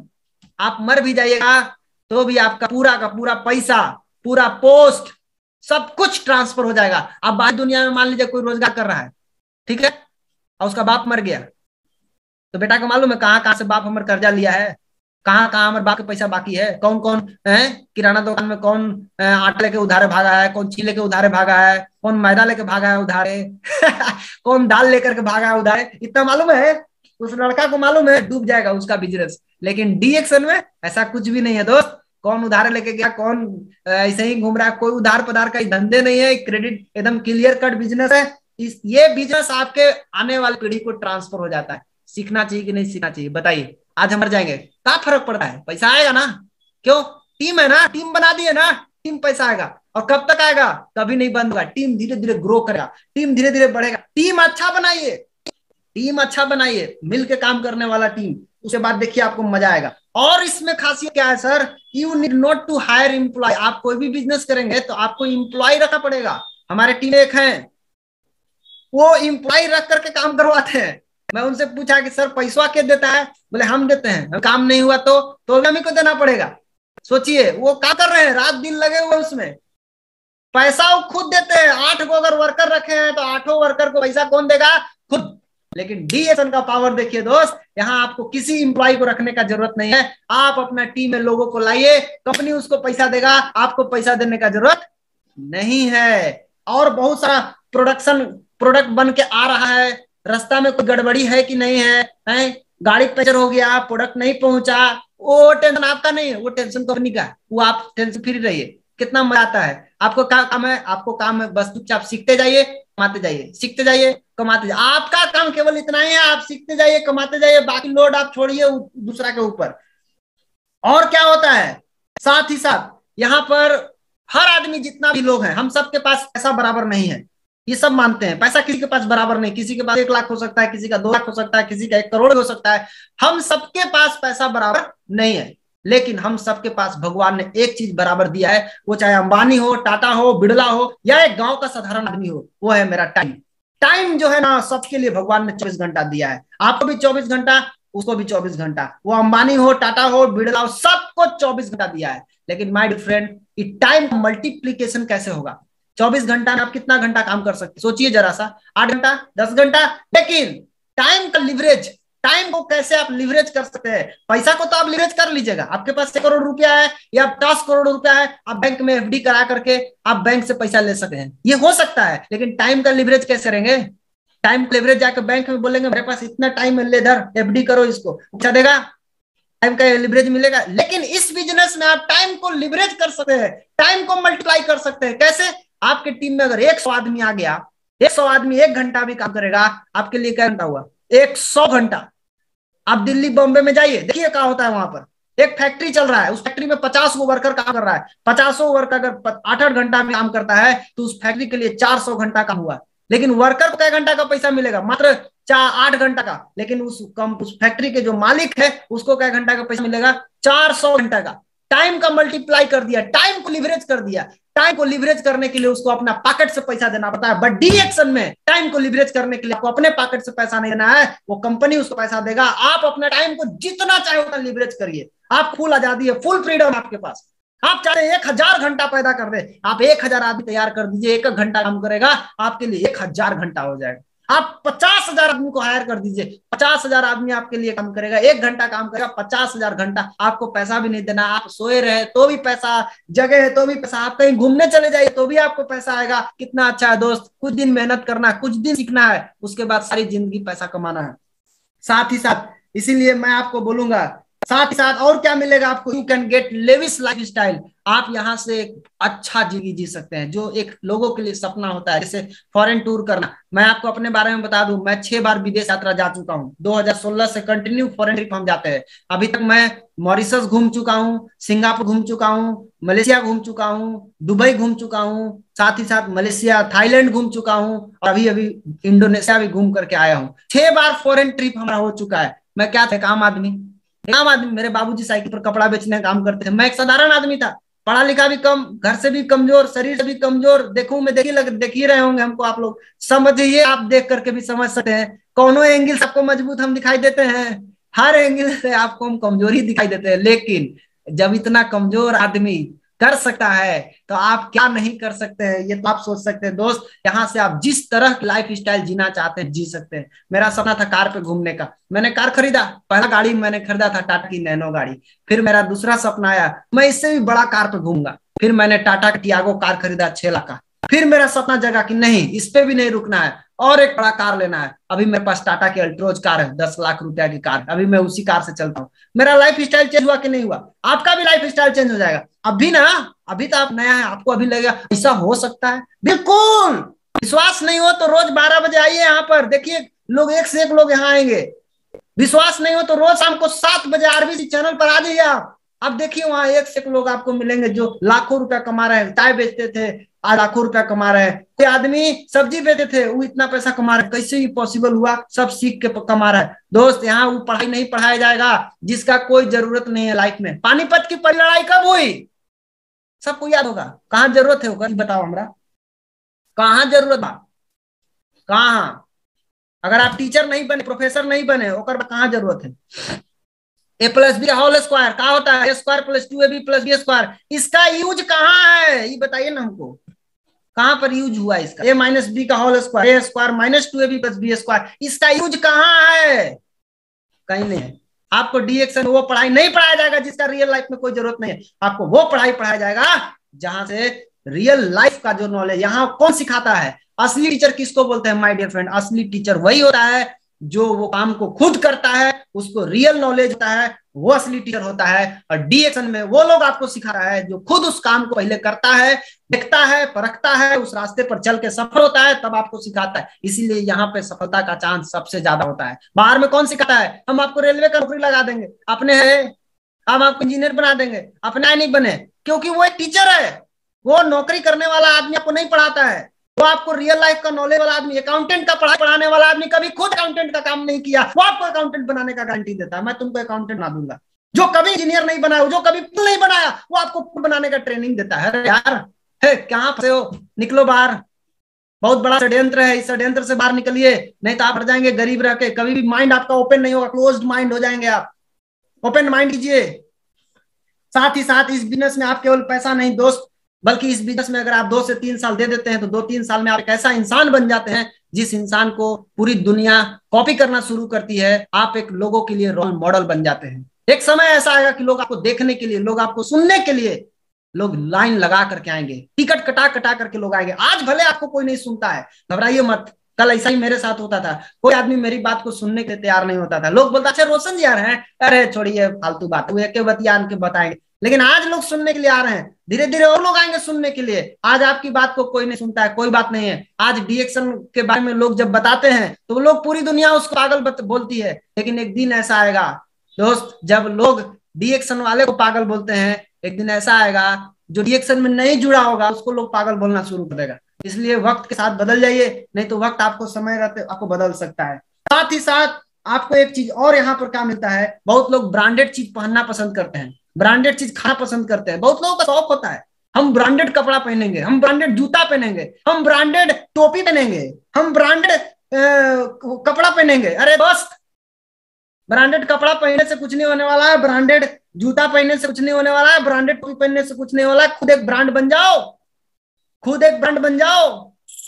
आप मर भी जाइएगा तो भी आपका पूरा का पूरा पैसा, पूरा पोस्ट, सब कुछ ट्रांसफर हो जाएगा। अब बाहर दुनिया में मान लीजिए कोई रोजगार कर रहा है, ठीक है, और उसका बाप मर गया, तो बेटा को मालूम है कहाँ कहाँ से बाप हमारे कर्जा लिया है, कहाँ कहाँ हमारे बाप के पैसा बाकी है, कौन कौन है किराना दुकान में, कौन आटा लेके उधारे भागा है, कौन चीनी लेके उधारे भागा है, कौन मैदा लेके भागा है उधारे कौन दाल लेकर के भागा है उधारे, इतना मालूम है। उस लड़का को मालूम है डूब जाएगा उसका बिजनेस। लेकिन डी एक्शन में ऐसा कुछ भी नहीं है दोस्त। कौन उधार लेके गया, कौन ऐसे ही घूम रहा है, कोई उधार पधार का धंधे नहीं है, क्रेडिट एकदम क्लियर कट बिजनेस है। ये बिजनेस आपके आने वाली पीढ़ी को ट्रांसफर हो जाता है। सीखना चाहिए कि नहीं सीखना चाहिए बताइए? आज हम मर जाएंगे क्या फर्क पड़ता है, पैसा आएगा ना, क्यों, टीम है ना, टीम बना दिए ना, टीम पैसा आएगा। और कब तक आएगा, कभी नहीं बंद होगा। टीम धीरे धीरे ग्रो करेगा, टीम धीरे धीरे बढ़ेगा। टीम अच्छा बनाइए, टीम अच्छा बनाइए, मिलकर काम करने वाला टीम, उसके बाद देखिए आपको मजा आएगा। और इसमें खासियत क्या है sir, you need not to hire employ. आप कोई भी बिजनेस करेंगे तो आपको एम्प्लॉय रखना पड़ेगा। हमारे टीम एक है, वो एम्प्लॉय रख करके काम करवाते हैं। मैं उनसे पूछा कि सर पैसा क्या देता है, बोले हम देते हैं, काम नहीं हुआ तो हमें को देना पड़ेगा। सोचिए वो क्या कर रहे हैं, रात दिन लगे हुए उसमें, पैसा वो खुद देते हैं। 8 को अगर वर्कर रखे हैं तो 8 वर्कर को पैसा कौन देगा, खुद। लेकिन डीएसएन का पावर देखिए दोस्त, यहाँ आपको किसी इंप्लॉय को रखने का जरूरत नहीं है। आप अपना टीम में लोगों को लाइए, कंपनी उसको पैसा देगा, आपको पैसा देने का जरूरत नहीं है। और बहुत सारा प्रोडक्ट बन के आ रहा है, रास्ता में कोई गड़बड़ी है कि नहीं है, गाड़ी पंचर हो गया, प्रोडक्ट नहीं पहुंचा, वो टेंशन आपका नहीं है, वो टेंशन कंपनी का है। वो आप टेंशन फ्री रहिए, कितना मजा आता है। आपको काम है, आपको काम है, बस चुपचाप सीखते जाइए, कमाते जाइए, सीखते जाइए, कमाते जाइए। आपका काम केवल इतना ही है, आप सीखते जाइए, कमाते जाइए, बाकी लोड आप छोड़िए दूसरा के ऊपर। और क्या होता है, साथ ही साथ यहाँ पर हर आदमी, जितना भी लोग हैं, हम सबके पास पैसा बराबर नहीं है, ये सब मानते हैं। पैसा किसी के पास बराबर नहीं, किसी के पास 1 लाख हो सकता है, किसी का 2 लाख हो सकता है, किसी का 1 करोड़ हो सकता है। हम सबके पास पैसा बराबर नहीं है, लेकिन हम सबके पास भगवान ने एक चीज बराबर दिया है, वो चाहे अंबानी हो, टाटा हो, बिड़ला हो, या एक गांव का साधारण आदमी हो, वो है मेरा टाइम। टाइम जो है ना, सबके लिए भगवान ने 24 घंटा दिया है। आपको भी 24 घंटा, उसको भी 24 घंटा, वो अंबानी हो, टाटा हो, बिड़ला हो, सबको 24 घंटा दिया है। लेकिन my dear friend, time multiplication कैसे होगा? 24 घंटा में आप कितना घंटा काम कर सकते हैं, सोचिए जरा सा, 8 घंटा, 10 घंटा। लेकिन टाइम का लिवरेज, टाइम को कैसे आप लिवरेज कर सकते हैं? पैसा को तो आप लिवरेज कर लीजिएगा, आपके पास 1 करोड़ रुपया है या 50 करोड़ रुपया है, आप बैंक में एफडी करा करके आप बैंक से पैसा ले सकते हैं, ये हो सकता है। लेकिन टाइम का लिवरेज कैसे रहेंगे? टाइम लिवरेज जाकर बैंक में बोलेंगे मेरे पास इतना टाइम है, ले इधर एफडी करो, इसको अच्छा देगा, टाइम का लिवरेज मिलेगा। लेकिन इस बिजनेस में आप टाइम को लिवरेज कर सकते हैं, टाइम को मल्टीप्लाई कर सकते हैं। कैसे? आपके टीम में अगर 100 आदमी आ गया, 100 आदमी 1 घंटा भी काम करेगा, आपके लिए क्या घंटा हुआ? 100 घंटा। आप दिल्ली बॉम्बे में जाइए, देखिए क्या होता है वहां पर। एक फैक्ट्री चल रहा है, उस फैक्ट्री में 50 वर्कर काम कर रहा है, 50 वर्कर अगर 8-8 घंटा में काम करता है तो उस फैक्ट्री के लिए 400 घंटा काम हुआ। लेकिन वर्कर को क्या घंटा का पैसा मिलेगा? मात्र 8 घंटा का। लेकिन उस फैक्ट्री के जो मालिक है उसको क्या घंटा का पैसा मिलेगा? 400 घंटा का। टाइम का मल्टीप्लाई कर दिया, टाइम को लिवरेज कर दिया। टाइम को लिवरेज करने के लिए उसको अपना पॉकेट से पैसा देना पड़ता है, बट डी एक्शन में टाइम को लिवरेज करने के लिए आपको अपने पॉकेट से पैसा नहीं देना है, वो कंपनी उसको पैसा देगा। आप अपना टाइम को जितना चाहे उतना लिवरेज करिए, आप फुल आजादी है, फुल फ्रीडम आपके पास। आप चाहे 1000 घंटा पैदा कर दे, आप 1000 आदमी तैयार कर दीजिए, 1 घंटा काम करेगा, आपके लिए 1000 घंटा हो जाएगा। आप 50,000 आदमी को हायर कर दीजिए, 50,000 आदमी आपके लिए काम करेगा, 1 घंटा काम करेगा, 50,000 घंटा। आपको पैसा भी नहीं देना, आप सोए रहे तो भी पैसा, जगह है तो भी पैसा, आप कहीं घूमने चले जाइए तो भी आपको पैसा आएगा। कितना अच्छा है दोस्त, कुछ दिन मेहनत करना, कुछ दिन सीखना है, उसके बाद सारी जिंदगी पैसा कमाना है। साथ ही साथ इसीलिए मैं आपको बोलूंगा, साथ ही साथ और क्या मिलेगा आपको? You can get lavish life style. आप यहाँ से एक अच्छा जिंदगी जी सकते हैं, जो एक लोगों के लिए सपना होता है, जैसे फॉरेन टूर करना। मैं आपको अपने बारे में बता दूं, मैं 6 बार विदेश यात्रा जा चुका हूं। 2016 से कंटिन्यू फॉरेन ट्रिप हम जाते हैं। अभी तक मैं मॉरिशस घूम चुका हूँ, सिंगापुर घूम चुका हूँ, मलेशिया घूम चुका हूँ, दुबई घूम चुका हूँ, साथ ही साथ मलेशिया, थाईलैंड घूम चुका हूँ, और अभी अभी इंडोनेशिया भी घूम करके आया हूँ। 6 बार फॉरेन ट्रिप हमारा हो चुका है। मैं क्या था, आम आदमी। मेरे बाबूजी साइकिल पर कपड़ा बेचने का काम करते थे, मैं एक साधारण आदमी था, पढ़ा लिखा भी कम, घर से भी कमजोर, शरीर से भी कमजोर, देखूं मैं देख ही रहे होंगे हमको, आप लोग समझिए, आप देख करके भी समझ सकते हैं। कोनो एंगल से आपको मजबूत हम दिखाई देते हैं, हर एंगल से आपको हम कमजोरी दिखाई देते हैं। लेकिन जब इतना कमजोर आदमी कर सकता है तो आप क्या नहीं कर सकते हैं, ये तो आप सोच सकते हैं दोस्त। यहाँ से आप जिस तरह लाइफ स्टाइल जीना चाहते हैं जी सकते हैं। मेरा सपना था कार पे घूमने का, मैंने कार खरीदा, पहला गाड़ी मैंने खरीदा था टाटा की नैनो गाड़ी। फिर मेरा दूसरा सपना आया, मैं इससे भी बड़ा कार पे घूमूंगा, फिर मैंने टाटा का टियागो कार खरीदा 6 लाख का। फिर मेरा सपना जगा कि नहीं, इस पे भी नहीं रुकना है, और एक बड़ा कार लेना है। अभी मेरे पास टाटा की अल्ट्रोज कार है, 10 लाख रुपया की कार, अभी मैं उसी कार से चलता हूँ। मेरा लाइफ स्टाइल चेंज हुआ कि नहीं हुआ? आपका भी लाइफ स्टाइल चेंज हो जाएगा। अभी ना, अभी तो आप नया है, आपको अभी लगेगा ऐसा हो सकता है, बिल्कुल। विश्वास नहीं हो तो रोज 12 बजे आइए यहाँ पर, देखिए लोग एक से एक लोग यहाँ आएंगे। विश्वास नहीं हो तो रोज शाम को 7 बजे आरबीसी चैनल पर आ जाइए आप देखिए वहां एक से एक लोग आपको मिलेंगे जो लाखों रुपया कमा रहे हैं। चाय बेचते थे, आज लाखों रुपया कमा रहे हैं। कोई आदमी सब्जी बेचते थे, वो इतना पैसा कमा रहे हैं। कैसे ही पॉसिबल हुआ? सब सीख के कमा रहा है दोस्त। यहाँ वो पढ़ाई नहीं पढ़ाया जाएगा जिसका कोई जरूरत नहीं है लाइफ में। पानीपत की पहली लड़ाई कब हुई? सबको याद होगा। कहाँ जरूरत है होगा, बताओ हमरा, कहाँ जरूरत है? कहाँ? अगर आप टीचर नहीं बने, प्रोफेसर नहीं बने, ओकर कहाँ जरूरत है? A plus B whole square क्या होता है? A square plus 2ab plus B square. इसका यूज कहाँ है ये बताइए ना हमको, कहाँ पर यूज हुआ इसका? ए माइनस बी का whole square, A square minus 2ab plus B square, इसका यूज कहाँ है? कहीं नहीं है। आपको डीएक्शन वो पढ़ाई नहीं पढ़ाया जाएगा जिसका रियल लाइफ में कोई जरूरत नहीं है। आपको वो पढ़ाई पढ़ाया जाएगा जहां से रियल लाइफ का जो नॉलेज। यहाँ कौन सिखाता है? असली टीचर किसको बोलते हैं माय डियर फ्रेंड? असली टीचर वही होता है जो वो काम को खुद करता है, उसको रियल नॉलेज होता है, वो असली टीचर होता है। और डीएक्शन में वो लोग आपको सिखा रहा है जो खुद उस काम को पहले करता है, देखता है, परखता है, उस रास्ते पर चल के सफल होता है, तब आपको सिखाता है। इसीलिए यहाँ पे सफलता का चांस सबसे ज्यादा होता है। बाहर में कौन सिखाता है? हम आपको रेलवे का नौकरी लगा देंगे, अपने है, हम आपको इंजीनियर बना देंगे, अपना नहीं बने, क्योंकि वो एक टीचर है। वो नौकरी करने वाला आदमी आपको नहीं पढ़ाता है, वो आपको रियल लाइफ का नॉलेज वाला आदमी। अकाउंटेंट का पढ़ाने वाला आदमी कभी खुद अकाउंटेंट का काम नहीं किया, वो आपको अकाउंटेंट बनाने का गारंटी देता है, मैं तुमको अकाउंटेंट बना दूंगा। जो कभी इंजीनियर नहीं बनाया, जो कभी पुल नहीं बनाया, वो आपको बनाने का ट्रेनिंग देता है। अरे यार, है कहाँ फंसे हो? निकलो बाहर, बहुत बड़ा षड्यंत्र है, इस षड्यंत्र से बाहर निकलिए, नहीं तो आप रह जाएंगे गरीब रह के। कभी भी माइंड आपका ओपन नहीं होगा, क्लोज्ड माइंड हो जाएंगे आप। ओपन माइंड कीजिए। साथ ही साथ इस बिजनेस में आप केवल पैसा नहीं दोस्त, बल्कि इस बिजनेस में अगर आप 2 से 3 साल दे देते हैं तो 2-3 साल में आप एक ऐसा इंसान बन जाते हैं जिस इंसान को पूरी दुनिया कॉपी करना शुरू करती है। आप एक लोगों के लिए रोल मॉडल बन जाते हैं। एक समय ऐसा आएगा कि लोग आपको देखने के लिए, लोग आपको सुनने के लिए, लोग लाइन लगा करके आएंगे, टिकट कटा कटा करके लोग आएंगे। आज भले आपको कोई नहीं सुनता है, घबराइए मत। कल ऐसा ही मेरे साथ होता था, कोई आदमी मेरी बात को सुनने के तैयार नहीं होता था। लोग बोलता अच्छा रोशन जी आ रहे हैं, अरे छोड़िए फालतू बात, वो एक बतियान के बताएंगे। लेकिन आज लोग सुनने के लिए आ रहे हैं, धीरे धीरे और लोग आएंगे सुनने के लिए। आज आपकी बात को कोई नहीं सुनता है, कोई बात नहीं है। आज डीएक्शन के बारे में लोग जब बताते हैं तो लोग पूरी दुनिया उसको पागल बोलती है। लेकिन एक दिन ऐसा आएगा दोस्त, जब लोग डीएक्शन वाले को पागल बोलते हैं, एक दिन ऐसा आएगा जो डीएक्शन में नहीं जुड़ा होगा उसको लोग पागल बोलना शुरू कर देगा। इसलिए वक्त के साथ बदल जाइए, नहीं तो वक्त आपको समय रहते आपको बदल सकता है। साथ ही साथ आपको एक चीज और यहाँ पर क्या मिलता है, बहुत लोग ब्रांडेड चीज पहनना पसंद करते हैं, ब्रांडेड चीज खाना पसंद करते हैं। बहुत लोगों का शौक होता है हम ब्रांडेड कपड़ा पहनेंगे, हम ब्रांडेड जूता पहनेंगे, हम ब्रांडेड टोपी पहनेंगे, हम ब्रांडेड कपड़ा पहनेंगे। अरे दोस्त, ब्रांडेड कपड़ा पहनने से कुछ नहीं होने वाला है, ब्रांडेड जूता पहनने से कुछ नहीं होने वाला है, ब्रांडेड टोपी पहनने से कुछ नहीं होने वाला है। खुद एक ब्रांड बन जाओ, खुद एक ब्रांड बन जाओ,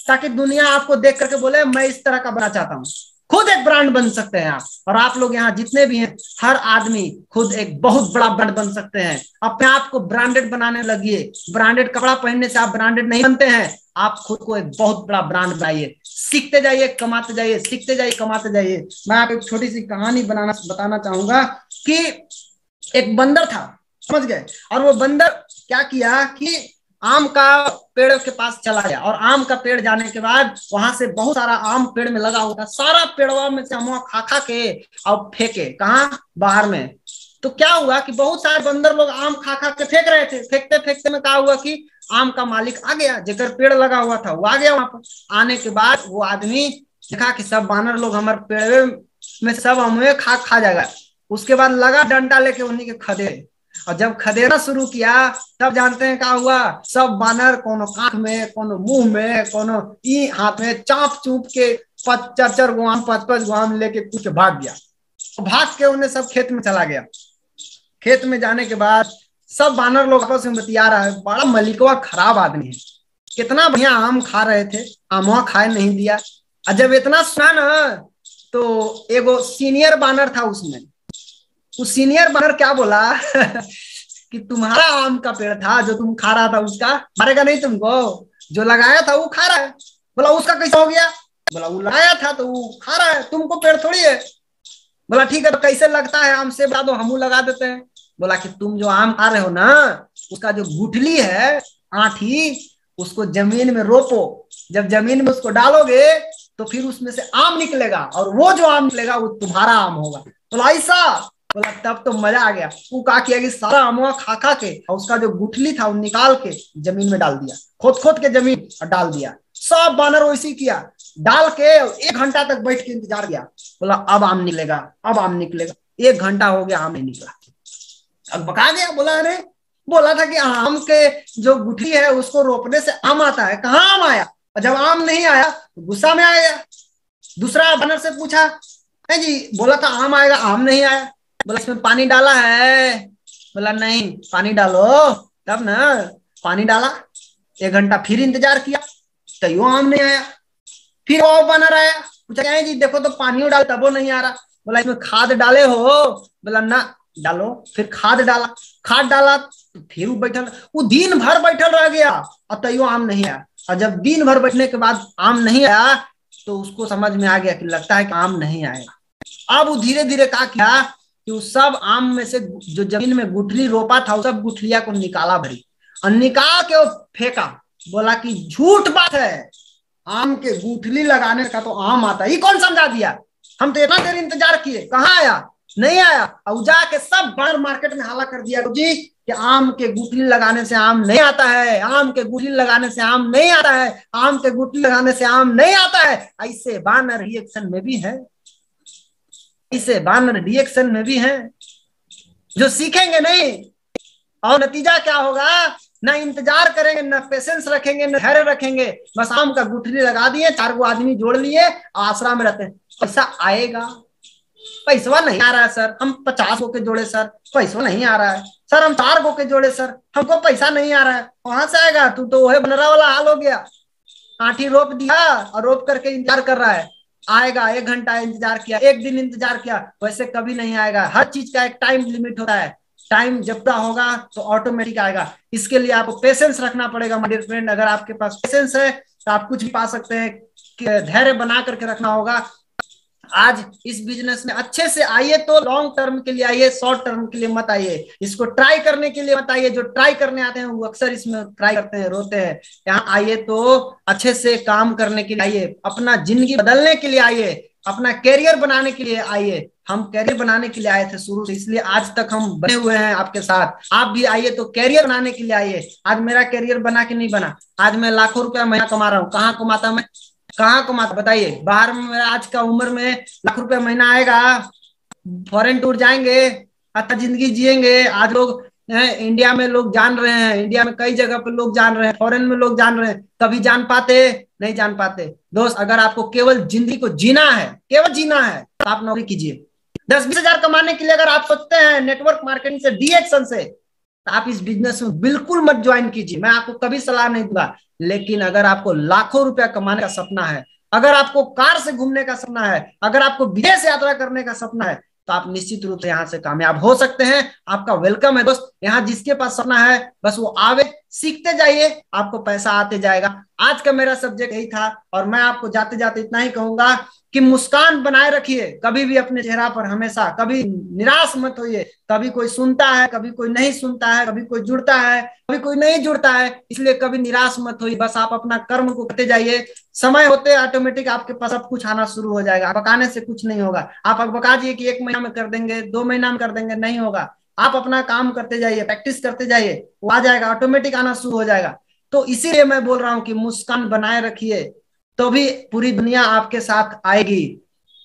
ताकि दुनिया आपको देख करके बोले मैं इस तरह का बनना चाहता हूं। खुद एक ब्रांड बन सकते हैं आप। और आप लोग यहाँ जितने भी हैं, हर आदमी खुद एक बहुत बड़ा ब्रांड बन सकते हैं। अपने आप को ब्रांडेड बनाने लगिए। ब्रांडेड कपड़ा पहनने से आप ब्रांडेड नहीं बनते हैं, आप खुद को एक बहुत बड़ा ब्रांड बनाइए। सीखते जाइए, कमाते जाइए, सीखते जाइए, कमाते जाइए। मैं आपको एक छोटी सी कहानी बताना चाहूंगा कि एक बंदर था, समझ गए? और वो बंदर क्या किया कि आम का पेड़ के पास चला गया, और आम का पेड़ जाने के बाद वहां से बहुत सारा आम पेड़ में लगा हुआ था। सारा पेड़वा में से आम खा खा के और फेंके कहाँ, बाहर में। तो क्या हुआ कि बहुत सारे बंदर लोग आम खा खा के फेंक रहे थे। फेंकते फेंकते में क्या हुआ कि आम का मालिक आ गया, जेकर पेड़ लगा हुआ था वो आ गया। वहां पर आने के बाद वो आदमी देखा कि सब बानर लोग हमारे पेड़ में सब आम खा जाएगा। उसके बाद लगा डंडा लेके उन्हीं के खदे, और जब खदेड़ना शुरू किया तब जानते हैं क्या हुआ, सब बानर कोनो आंख में, कोनो मुंह में, कोनो ई हाथ में चाप चूप के 4-4 गो आम 5-5 गो आम लेके कुछ भाग गया। भाग के उन्हें सब खेत में चला गया। खेत में जाने के बाद सब बानर लोग आपस में बतिया रहा है, बड़ा मलिकवा खराब आदमी है, कितना बढ़िया आम खा रहे थे, आमवा खाए नहीं दिया। और जब इतना सुना ना तो एगो सीनियर बानर था उसमें, उस सीनियर बानर क्या बोला कि तुम्हारा आम का पेड़ था जो तुम खा रहा था, उसका मारेगा नहीं तुमको, जो लगाया था वो खा रहा है। बोला उसका कैसे हो गया? बोला वो लगाया था तो वो खा रहा है, तुमको पेड़ थोड़ी है। बोला ठीक है तो कैसे लगता है आम से बता दो, हम लगा देते हैं। बोला कि तुम जो आम खा रहे हो ना, उसका जो गुठली है आठी, उसको जमीन में रोपो, जब जमीन में उसको डालोगे तो फिर उसमें से आम निकलेगा, और वो जो आम निकलेगा वो तुम्हारा आम होगा। बोला ऐसा? बोला तब तो मजा आ गया। वो क्या किया कि सारा आमवा खा खा के और उसका जो गुठली था वो निकाल के जमीन में डाल दिया, खोद खोद के जमीन और डाल दिया। सब बानर वैसे किया, डाल के 1 घंटा तक बैठ के इंतजार किया। बोला अब आम निकलेगा, अब आम निकलेगा। 1 घंटा हो गया, आम नहीं निकला। अब बका गया, बोला अरे बोला था कि आम के जो गुठली है उसको रोपने से आम आता है, कहाँ आम आया? और जब आम नहीं आया तो गुस्सा में आ गया। दूसरा बानर से पूछा, है जी बोला था आम आएगा, आम नहीं आया। बोला इसमें पानी डाला है? बोला नहीं। पानी डालो तब ना। पानी डाला, 1 घंटा फिर इंतजार किया, तैयो आम नहीं आया। फिर और बानर आया, पूछा क्या है जी देखो तो पानी डाल तबो नहीं आ रहा। बोला इसमें खाद डाले हो? बोला ना। डालो, फिर खाद डाला, खाद डाला तो फिर वो बैठल, वो दिन भर बैठल रह गया और तैयो आम नहीं आया। और जब दिन भर बैठने के बाद आम नहीं आया तो उसको समझ में आ गया कि लगता है कि आम नहीं आएगा। अब वो धीरे धीरे क्या किया कि उस सब आम में से जो जमीन में गुठली रोपा था उस सब गुठलिया को निकाला भरी और निकाल के वो फेंका। बोला कि झूठ बात है, आम के गुठली लगाने का तो आम आता है, ये कौन समझा दिया? हम तो इतना देर इंतजार किए, कहाँ आया? नहीं आया। और जाके सब बाहर मार्केट में हाला कर दिया जी कि आम के गुठली लगाने से आम नहीं आता है, आम के गुठली लगाने से आम नहीं आता है, आम के गुठली लगाने से आम नहीं आता है। ऐसे बानर रिएक्शन में भी है, ऐसे बानर रिएक्शन में भी है जो सीखेंगे नहीं, और नतीजा क्या होगा? ना इंतजार करेंगे, ना पेशेंस रखेंगे, ना धैर्य रखेंगे, बस आम का गुठली लगा दिए, 4 गो आदमी जोड़ लिए, आसरा में रहते हैं। पैसा आएगा? पैसा नहीं आ रहा है सर, हम 50 गो के जोड़े सर, पैसा नहीं आ रहा है सर, हम 4 गो के जोड़े सर, हमको पैसा नहीं आ रहा है। वहां से आएगा? तू तो वही बनरा वाला हाल हो गया, आठी रोप दिया और रोप करके इंतजार कर रहा है, आएगा। 1 घंटा इंतजार किया, 1 दिन इंतजार किया, वैसे कभी नहीं आएगा। हर चीज का एक टाइम लिमिट होता है, टाइम जब तक होगा तो ऑटोमेटिक आएगा। इसके लिए आपको पेशेंस रखना पड़ेगा माय डियर फ्रेंड। अगर आपके पास पेशेंस है तो आप कुछ भी पा सकते हैं, धैर्य बना करके रखना होगा। आज इस बिजनेस में अच्छे से आइए तो लॉन्ग टर्म के लिए आइए, शॉर्ट टर्म के लिए मत आइए। इसको ट्राई करने के लिए मत आइए, जो ट्राई करने आते हैं वो अक्सर इसमें ट्राई करते हैं, रोते हैं। यहाँ आइए तो अच्छे से काम करने के लिए आइए, अपना जिंदगी बदलने के लिए आइए, अपना कैरियर बनाने के लिए आइए। हम कैरियर बनाने के लिए आए थे शुरू से, इसलिए आज तक हम बने हुए हैं आपके साथ। आप भी आइए तो कैरियर बनाने के लिए आइए। आज मेरा कैरियर बना के नहीं बना, आज मैं लाखों रुपया महीना कमा रहा हूँ। कहाँ कमाता मैं, कहाँ कमाता बताइए? बाहर में मेरा आज का उम्र में लाख रुपया महीना आएगा, फॉरेन टूर जाएंगे, अच्छा जिंदगी जिएंगे। आज लोग इंडिया में लोग जान रहे हैं, इंडिया में कई जगह पे लोग जान रहे हैं, फॉरेन में लोग जान रहे हैं, कभी जान पाते नहीं जान पाते। दोस्त अगर आपको केवल जिंदगी को जीना है, केवल जीना है तो आप नौकरी कीजिए। 10-20 हजार कमाने के लिए अगर आप सोचते हैं नेटवर्क मार्केटिंग से, डीएक्शन से, तो आप इस बिजनेस में बिल्कुल मत ज्वाइन कीजिए। मैं आपको कभी सलाह नहीं दूंगा। लेकिन अगर आपको लाखों रुपया कमाने का सपना है, अगर आपको कार से घूमने का सपना है, अगर आपको विदेश यात्रा करने का सपना है, तो आप निश्चित रूप से यहाँ से कामयाब हो सकते हैं। आपका वेलकम है दोस्त। यहाँ जिसके पास सपना है बस वो आवे, सीखते जाइए, आपको पैसा आते जाएगा। आज का मेरा सब्जेक्ट यही था और मैं आपको जाते जाते इतना ही कहूंगा कि मुस्कान बनाए रखिए कभी भी अपने चेहरा पर, हमेशा कभी निराश मत होइए। कभी कोई सुनता है, कभी कोई नहीं सुनता है, कभी कोई जुड़ता है, कभी कोई नहीं जुड़ता है, इसलिए कभी निराश मत होइए। बस आप अपना कर्म को करते जाइए, समय होते ऑटोमेटिक आपके पास सब कुछ आना शुरू हो जाएगा। बकाने से कुछ नहीं होगा। आप बका दिए कि 1 महीना में कर देंगे, 2 महीना में कर देंगे, नहीं होगा। आप अपना काम करते जाइए, प्रैक्टिस करते जाइए, वो आ जाएगा, ऑटोमेटिक आना शुरू हो जाएगा। तो इसीलिए मैं बोल रहा हूँ कि मुस्कान बनाए रखिए, तो भी पूरी दुनिया आपके साथ आएगी,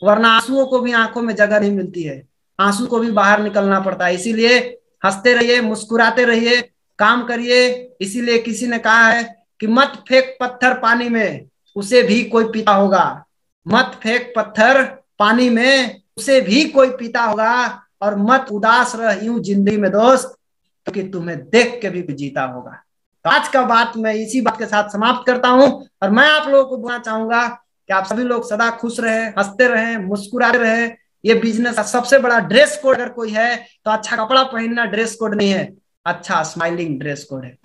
वरना आंसुओं को भी आंखों में जगह नहीं मिलती है, आंसू को भी बाहर निकलना पड़ता है। इसीलिए हंसते रहिए, मुस्कुराते रहिए, काम करिए। इसीलिए किसी ने कहा है कि मत फेंक पत्थर पानी में, उसे भी कोई पीता होगा। मत फेंक पत्थर पानी में, उसे भी कोई पीता होगा। और मत उदास रह यूं जिंदगी में दोस्त, क्योंकि तुम्हें देख के भी जीता होगा। तो आज का बात मैं इसी बात के साथ समाप्त करता हूं। और मैं आप लोगों को बोलना चाहूंगा कि आप सभी लोग सदा खुश रहे, हंसते रहे, मुस्कुराते रहे। ये बिजनेस का सबसे बड़ा ड्रेस कोड अगर कोई है तो अच्छा कपड़ा पहनना ड्रेस कोड नहीं है, अच्छा स्माइलिंग ड्रेस कोड है।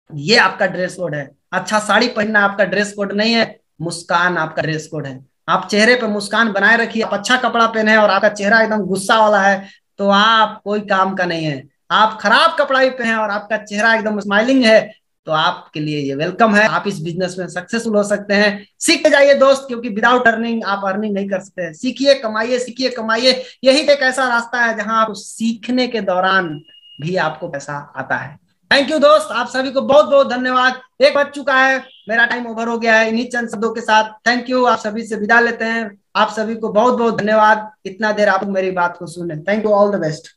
ये आपका ड्रेस कोड है। अच्छा साड़ी पहनना आपका ड्रेस कोड नहीं है, मुस्कान आपका ड्रेस कोड है। आप चेहरे पे मुस्कान बनाए रखिए। आप अच्छा कपड़ा पहने और आपका चेहरा एकदम गुस्सा वाला है तो आप कोई काम का नहीं है। आप खराब कपड़ा भी पहने और आपका चेहरा एकदम स्माइलिंग है तो आपके लिए ये वेलकम है। आप इस बिजनेस में सक्सेसफुल हो सकते हैं। सीख के जाइए दोस्त, क्योंकि विदाउट अर्निंग आप अर्निंग नहीं कर सकते। सीखिए, कमाइए, सीखिए, कमाइए। यही एक ऐसा रास्ता है जहां आप सीखने के दौरान भी आपको पैसा आता है। थैंक यू दोस्त, आप सभी को बहुत बहुत धन्यवाद। एक बज चुका है, मेरा टाइम ओवर हो गया है। इन्हीं चंद शब्दों के साथ थैंक यू, आप सभी से विदा लेते हैं। आप सभी को बहुत बहुत धन्यवाद, इतना देर आप मेरी बात को सुने। Thank you, all the best.